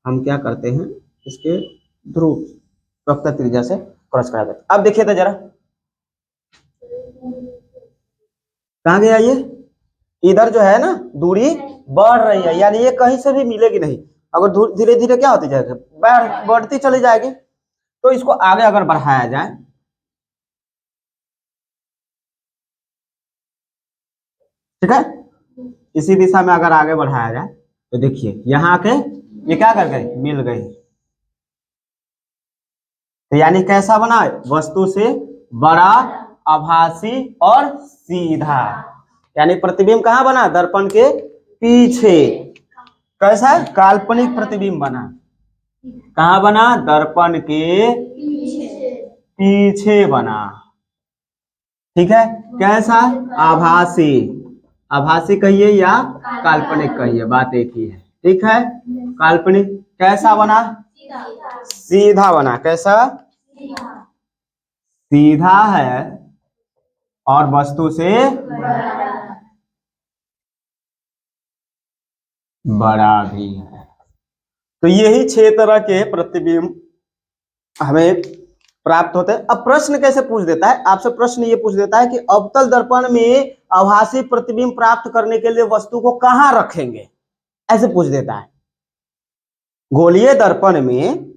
हम क्या करते हैं, इसके ध्रुव वक्ता त्रिज्या से क्रॉस करा देते। अब देखिए तो जरा, कहाँ गया ये? इधर जो है ना दूरी बढ़ रही है, यानी ये कहीं से भी मिलेगी नहीं। अगर धीरे धीरे क्या होती जाएगी? बढ़ती चली जाएगी। तो इसको आगे अगर बढ़ाया जाए, ठीक है, इसी दिशा में अगर आगे बढ़ाया जाए तो देखिए यहाँ के ये क्या कर गई? मिल गई। तो यानी कैसा बना? वस्तु से बड़ा, आभासी और सीधा। यानी प्रतिबिंब कहाँ बना? दर्पण के पीछे। कैसा? काल्पनिक प्रतिबिंब बना। कहाँ बना? दर्पण के पीछे बना। ठीक है, कैसा? आभासी। आभासी कहिए या काल्पनिक कहिए, बात एक ही है। ठीक है, काल्पनिक। कैसा बना? सीधा बना। कैसा? सीधा है और वस्तु से बड़ा भी है। तो यही 6 तरह के प्रतिबिंब हमें प्राप्त होते हैं। अब प्रश्न कैसे पूछ देता है आपसे? प्रश्न ये पूछ देता है कि अवतल दर्पण में आभासी प्रतिबिंब प्राप्त करने के लिए वस्तु को कहाँ रखेंगे, ऐसे पूछ देता है। गोलीय दर्पण में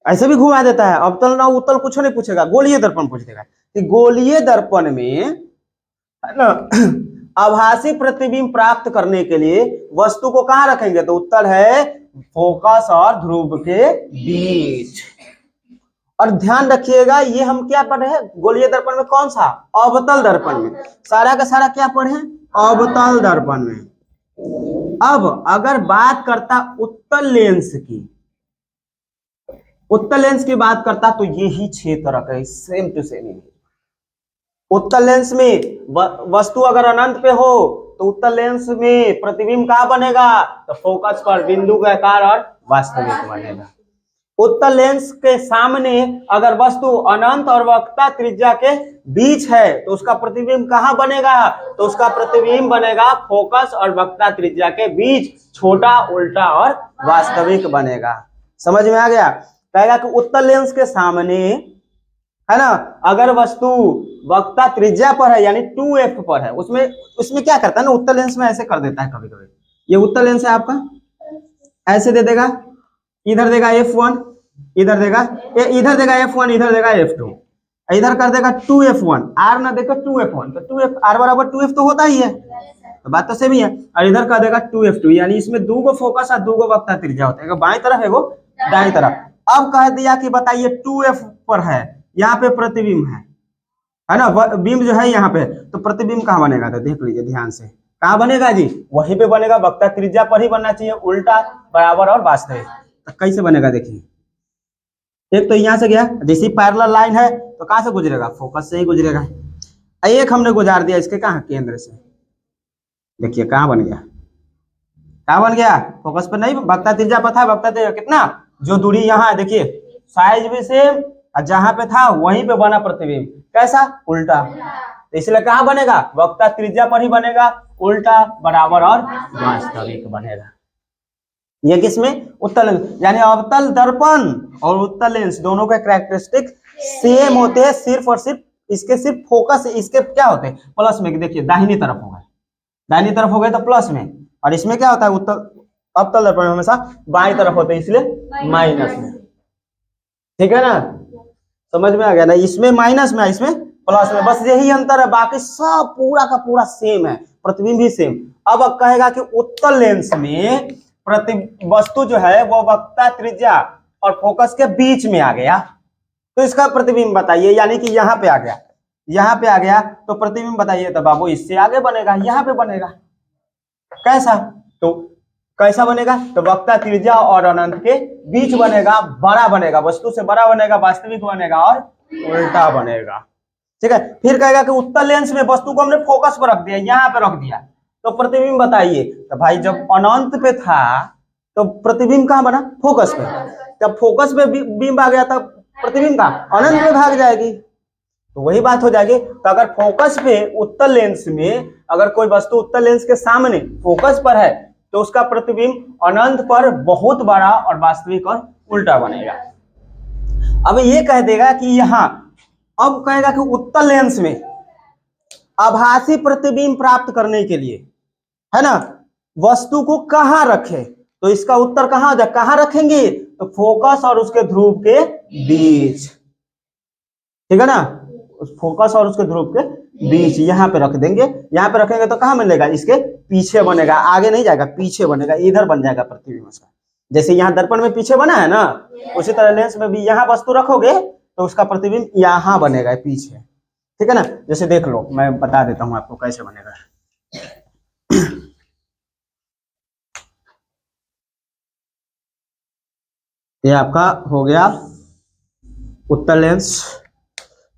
ऐसे भी घुमा देता है, अवतल ना उत्तल कुछ नहीं पूछेगा, गोलीय दर्पण पूछ देगा कि गोलीय दर्पण में है ना आभासी प्रतिबिंब प्राप्त करने के लिए वस्तु को कहाँ रखेंगे? तो उत्तर है फोकस और ध्रुव के बीच। और ध्यान रखिएगा, ये हम क्या पढ़े हैं गोलीय दर्पण में? कौन सा? अवतल दर्पण में। सारा का सारा क्या पढ़े हैं? अवतल दर्पण में। अब अगर बात करता उत्तल लेंस की, उत्तल लेंस की बात करता तो यही 6 तरह का सेम टू सेम। उत्तल लेंस में वस्तु अगर अनंत पे हो तो उत्तल लेंस में प्रतिबिंब कहाँ बनेगा? तो फोकस पर बिंदु का आकार और वास्तविक बनेगा। उत्तल लेंस के सामने अगर वस्तु अनंत और वक्ता त्रिज्या के बीच है तो उसका प्रतिबिंब कहाँ बनेगा? तो उसका प्रतिबिंब बनेगा फोकस और वक्ता त्रिज्या के बीच, छोटा, उल्टा और वास्तविक बनेगा। समझ में आ गया? कहेगा कि उत्तल लेंस के सामने है ना, अगर वस्तु वक्ता त्रिज्या पर है यानी 2f पर है, उसमें क्या करता है ना, उत्तल लेंस में ऐसे कर देता है कभी कभी। ये उत्तल लेंस है आपका, ऐसे दे देगा, इधर देगा f1, इधर देगा इधर देगा f1, इधर देगा f2, इधर कर देगा 2f1, r ना देगा 2f1, तो 2f r बराबर 2f तो होता ही है, तो बात तो सेम ही है। और इधर कर देगा 2f2, यानी इसमें 2 गो फोकस और 2 गो वक्ता त्रिज्या होता है, बाएं तरफ है वो दाएं तरफ। अब कह दिया कि बताइए 2f पर है, यहाँ पे प्रतिबिंब है ना, बिंब जो है यहाँ पे, तो प्रतिबिंब कहाँ बनेगा? तो देख लीजिए ध्यान से, कहाँ बनेगा जी? वहीं पे बनेगा, वक्ता त्रिज्या पर ही बनना चाहिए, उल्टा, बराबर और वास्तविक। तो कैसे बनेगा देखिए, एक तो यहाँ से गया, जैसी पैरेलल लाइन है तो कहाँ से गुजरेगा? फोकस से ही गुजरेगा। एक हमने गुजार दिया इसके कहाँ? केंद्र से। देखिए कहाँ बन गया? कहाँ बन गया? फोकस पर नहीं, वक्ता त्रिज्या पर था। वक्ता त्रिज्या कितना? जो दूरी यहाँ देखिए, साइज भी सेम, और जहां पे था वहीं पे बना प्रतिबिंब। कैसा? उल्टा। तो इसलिए कहाँ बनेगा? वक्ता त्रिज्या पर ही बनेगा, उल्टा, बराबर और वास्तविक बनेगा। ये किसमें? उत्तल लेंस। यानी अवतल दर्पण और उत्तल लेंस दोनों के कैरेक्टरिस्टिक सेम होते हैं, सिर्फ और सिर्फ इसके सिर्फ फोकस इसके क्या होते हैं? प्लस में। देखिए दाहिनी तरफ हो गए, दाहिनी तरफ हो गए तो प्लस में, और इसमें क्या होता है? उत्तल अवतल दर्पण हमेशा बाईं तरफ होते हैं, इसलिए माइनस में। ठीक है ना, समझ में आ गया ना? इसमें माइनस में, इसमें प्लस में, बस यही अंतर है, बाकी सब पूरा का पूरा सेम है, प्रतिबिंब भी सेम। अब कहेगा कि उत्तल लेंस में वस्तु जो है वो वक्रता त्रिज्या और फोकस के बीच में आ गया, तो इसका प्रतिबिंब बताइए, यानी कि यहाँ पे आ गया, यहाँ पे आ गया, तो प्रतिबिंब बताइए। तो बाबू इससे आगे बनेगा, यहाँ पे बनेगा। कैसा? तो कैसा बनेगा? तो वक्रता त्रिज्या और अनंत के बीच बनेगा, बड़ा बनेगा, वस्तु से बड़ा बनेगा, वास्तविक बनेगा और उल्टा बनेगा। ठीक है। फिर कहेगा कि उत्तल लेंस में वस्तु को हमने फोकस पर रख दिया, यहाँ पे रख दिया, तो प्रतिबिंब बताइए। तो भाई जब अनंत पे था तो प्रतिबिंब कहाँ बना? फोकस पे। जब फोकस पे बिंब आ गया तब प्रतिबिंब का अनंत में भाग जाएगी, तो वही बात हो जाएगी। तो अगर फोकस पे उत्तल लेंस में अगर कोई वस्तु उत्तल लेंस के सामने फोकस पर है तो उसका प्रतिबिंब अनंत पर बहुत बड़ा और वास्तविक और उल्टा बनेगा। अब ये कह देगा कि यहां, अब कहेगा कि उत्तल लेंस में आभासी प्रतिबिंब प्राप्त करने के लिए, है ना, वस्तु को कहां रखे, तो इसका उत्तर कहां हो जाए? कहां रखेंगे? तो फोकस और उसके ध्रुव के बीच। ठीक है ना, उस फोकस और उसके ध्रुव के बीच यहाँ पे रख देंगे। यहाँ पे रखेंगे तो कहाँ मिलेगा? इसके पीछे बनेगा, आगे नहीं जाएगा, पीछे बनेगा, इधर बन जाएगा प्रतिबिंब उसका। जैसे यहाँ दर्पण में पीछे बना है ना, उसी तरह लेंस में भी यहाँ वस्तु रखोगे तो उसका प्रतिबिंब यहाँ बनेगा, पीछे। ठीक है ना, जैसे देख लो, मैं बता देता हूँ आपको कैसे बनेगा। ये आपका हो गया उत्तल लेंस।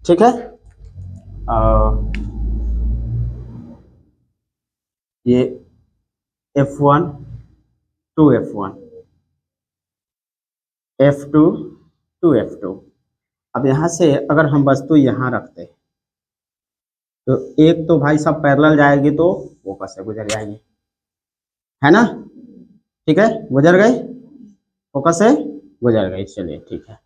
ठीक है, ये F1 to F1, F2 to F2। अब यहां से अगर हम वस्तु यहां रखते तो एक तो भाई सब पैरेलल जाएगी तो फोकस से गुजर जाएगी, है ना। ठीक है, गुजर गई, फोकस से गुजर गई, चलिए ठीक है।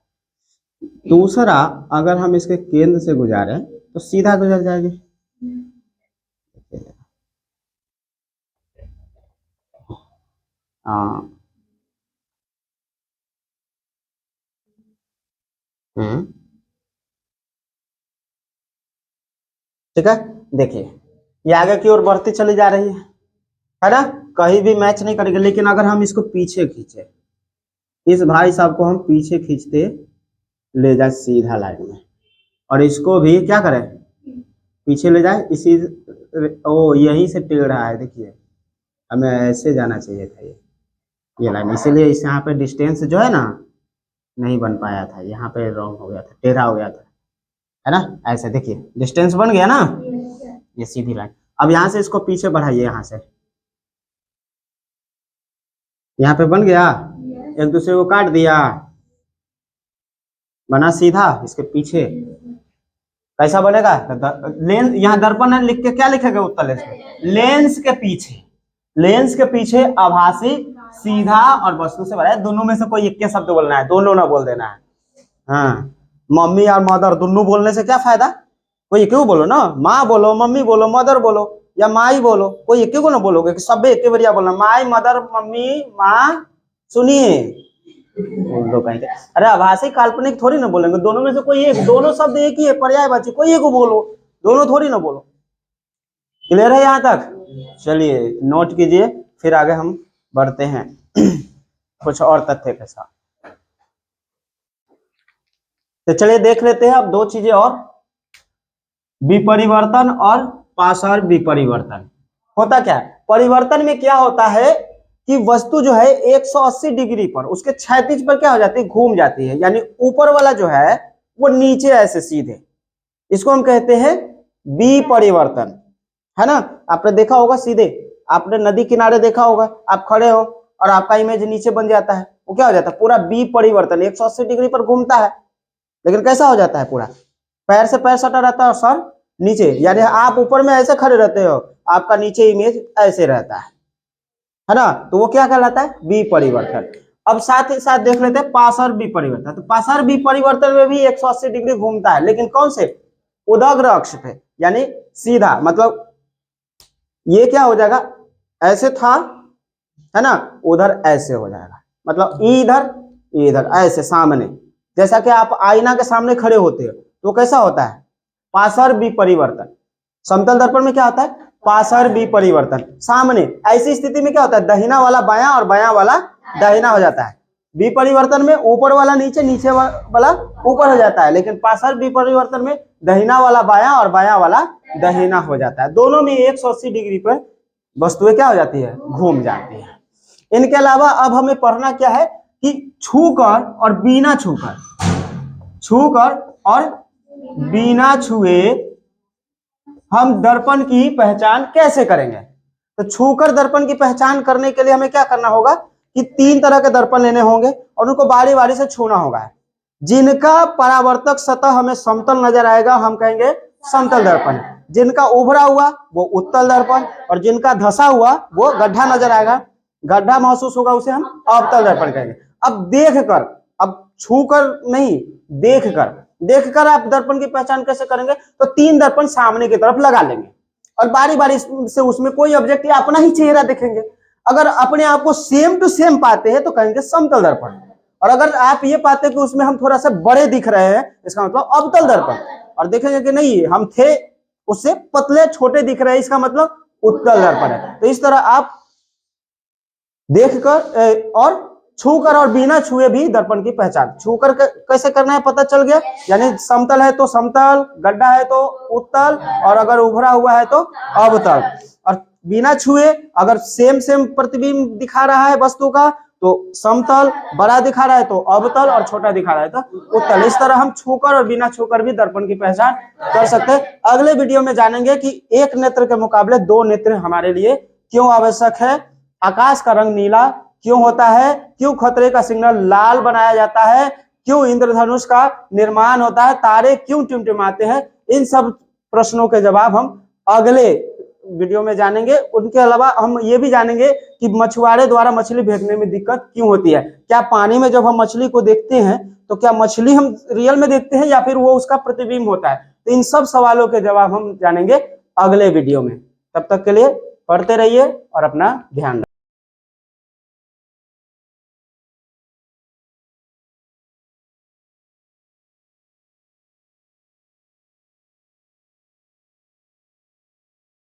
दूसरा, अगर हम इसके केंद्र से गुजारें तो सीधा गुजर जाएगी। ठीक है, देखिए ये आगे की ओर बढ़ती चली जा रही है ना, कहीं भी मैच नहीं करेगी। लेकिन अगर हम इसको पीछे खींचे, इस भाई साहब को हम पीछे खींचते ले जाए सीधा लाइन में, और इसको भी क्या करें? पीछे ले जाए, इसी ओ यहीं से टेढ़ा है, देखिए हमें ऐसे जाना चाहिए था ये लाइन, इसीलिए इस यहाँ पे डिस्टेंस जो है ना नहीं बन पाया था, यहाँ पे रॉन्ग हो गया था, टेढ़ा हो गया था, है ना। ऐसे देखिए डिस्टेंस बन गया ना, ये सीधी लाइन। अब यहाँ से इसको पीछे बढ़ाइए, यहाँ से यहाँ पे बन गया, एक दूसरे को काट दिया, बना सीधा, इसके पीछे कैसा बनेगा? लेंस, यहाँ दर्पण है, लिख के क्या लिखेगा उत्तल लेंस में? लेंस के पीछे, लेंस के पीछे आभासी, सीधा और वस्तु से बड़ा। दोनों में से कोई एक शब्द बोलना है, दोनों ना बोल देना है। हाँ, मम्मी और मदर दोनों बोलने से क्या फायदा? कोई क्यों बोलो ना, माँ बोलो, मम्मी बोलो, मदर बोलो, या माई बोलो, कोई एक को ना बोलोगे कि सब एक बढ़िया बोलना, माई, मदर, मम्मी, माँ। सुनिए बोल दो कहीं, अरे आभासी काल्पनिक थोड़ी ना बोलेंगे, दोनों में से कोई एक, दोनों शब्द एक ही है, पर्यायवाची, कोई एक को बोलो, दोनों थोड़ी ना बोलो। क्लियर है यहाँ तक? चलिए नोट कीजिए, फिर आगे हम बढ़ते हैं कुछ और तथ्य के साथ। तो चलिए देख लेते हैं अब दो चीजें और, विपरिवर्तन और पासर विपरिवर्तन। होता क्या है परिवर्तन में? क्या होता है कि वस्तु जो है 180 डिग्री पर उसके क्षैतिज पर क्या हो जाती है? घूम जाती है, यानी ऊपर वाला जो है वो नीचे ऐसे सीधे, इसको हम कहते हैं विपरिवर्तन, है ना। आपने देखा होगा, सीधे आपने नदी किनारे देखा होगा, आप खड़े हो और आपका इमेज नीचे बन जाता है, वो क्या हो जाता है? पूरा विपरिवर्तन, 180 डिग्री पर घूमता है, लेकिन कैसा हो जाता है? पूरा पैर से पैर सटा रहता है और सर नीचे, यानी आप ऊपर में ऐसे खड़े रहते हो, आपका नीचे इमेज ऐसे रहता है ना, तो वो क्या कहलाता है? विपरिवर्तन। अब साथ ही साथ देख लेते हैं पासर विपरिवर्तन। तो पासर विपरिवर्तन में भी 180 डिग्री घूमता है, लेकिन कौन से? उदग्र अक्ष पे, यानी सीधा, मतलब ये क्या हो जाएगा? ऐसे था, है ना, उधर ऐसे हो जाएगा, मतलब इधर इधर ऐसे सामने, जैसा कि आप आईना के सामने खड़े होते हो तो कैसा होता है? पासर विपरिवर्तन। समतल दर्पण में क्या होता है, पार्श्व विपरिवर्तन। सामने ऐसी स्थिति में क्या होता है, दाहिना वाला बायां और बायां वाला दाहिना हो जाता है। विपरिवर्तन में ऊपर वाला नीचे, नीचे वाला ऊपर हो जाता है, लेकिन पार्श्व विपरिवर्तन में दाहिना वाला बायां और बायां वाला दाहिना हो जाता है। दोनों में 180 डिग्री पर वस्तुएं क्या हो जाती है, घूम जाती है। इनके अलावा अब हमें पढ़ना क्या है कि छूकर और बिना छूकर, छूकर और बिना छुए हम दर्पण की पहचान कैसे करेंगे। तो छूकर दर्पण की पहचान करने के लिए हमें क्या करना होगा कि 3 तरह के दर्पण लेने होंगे और उनको बारी बारी से छूना होगा। जिनका परावर्तक सतह हमें समतल नजर आएगा हम कहेंगे समतल दर्पण, जिनका उभरा हुआ वो उत्तल दर्पण, और जिनका धंसा हुआ वो गड्ढा नजर आएगा, गड्ढा महसूस होगा, उसे हम अवतल दर्पण कहेंगे। अब देखकर, अब छूकर नहीं, देखकर आप दर्पण की पहचान कैसे करेंगे, तो 3 दर्पण सामने की तरफ लगा लेंगे और बारी बारी से उसमें कोई ऑब्जेक्ट या अपना ही चेहरा देखेंगे। अगर अपने आप को सेम टू सेम पाते हैं तो कहेंगे समतल दर्पण, और अगर आप ये पाते कि उसमें हम थोड़ा सा बड़े दिख रहे हैं, इसका मतलब अवतल दर्पण, और देखेंगे कि नहीं हम थे उससे पतले छोटे दिख रहे हैं, इसका मतलब उत्तल दर्पण है। तो इस तरह आप देखकर और छूकर और बिना छुए भी दर्पण की पहचान, छूकर कैसे करना है पता चल गया, यानी समतल है तो समतल, गड्ढा है तो उत्तल, और अगर उभरा हुआ है तो अवतल। और बिना छुए अगर सेम प्रतिबिंब दिखा रहा है वस्तु का तो समतल, बड़ा दिखा रहा है तो अवतल, और छोटा दिखा रहा है तो उत्तल। इस तरह हम छूकर और बिना छूकर भी दर्पण की पहचान कर सकते हैं। अगले वीडियो में जानेंगे कि एक नेत्र के मुकाबले 2 नेत्र हमारे लिए क्यों आवश्यक है, आकाश का रंग नीला क्यों होता है, क्यों खतरे का सिग्नल लाल बनाया जाता है, क्यों इंद्रधनुष का निर्माण होता है, तारे क्यों टिमटिमाते हैं। इन सब प्रश्नों के जवाब हम अगले वीडियो में जानेंगे। उनके अलावा हम ये भी जानेंगे कि मछुआरे द्वारा मछली फेंकने में दिक्कत क्यों होती है। क्या पानी में जब हम मछली को देखते हैं तो क्या मछली हम रियल में देखते हैं या फिर वो उसका प्रतिबिंब होता है। तो इन सब सवालों के जवाब हम जानेंगे अगले वीडियो में। तब तक के लिए पढ़ते रहिए और अपना ध्यान रखिए।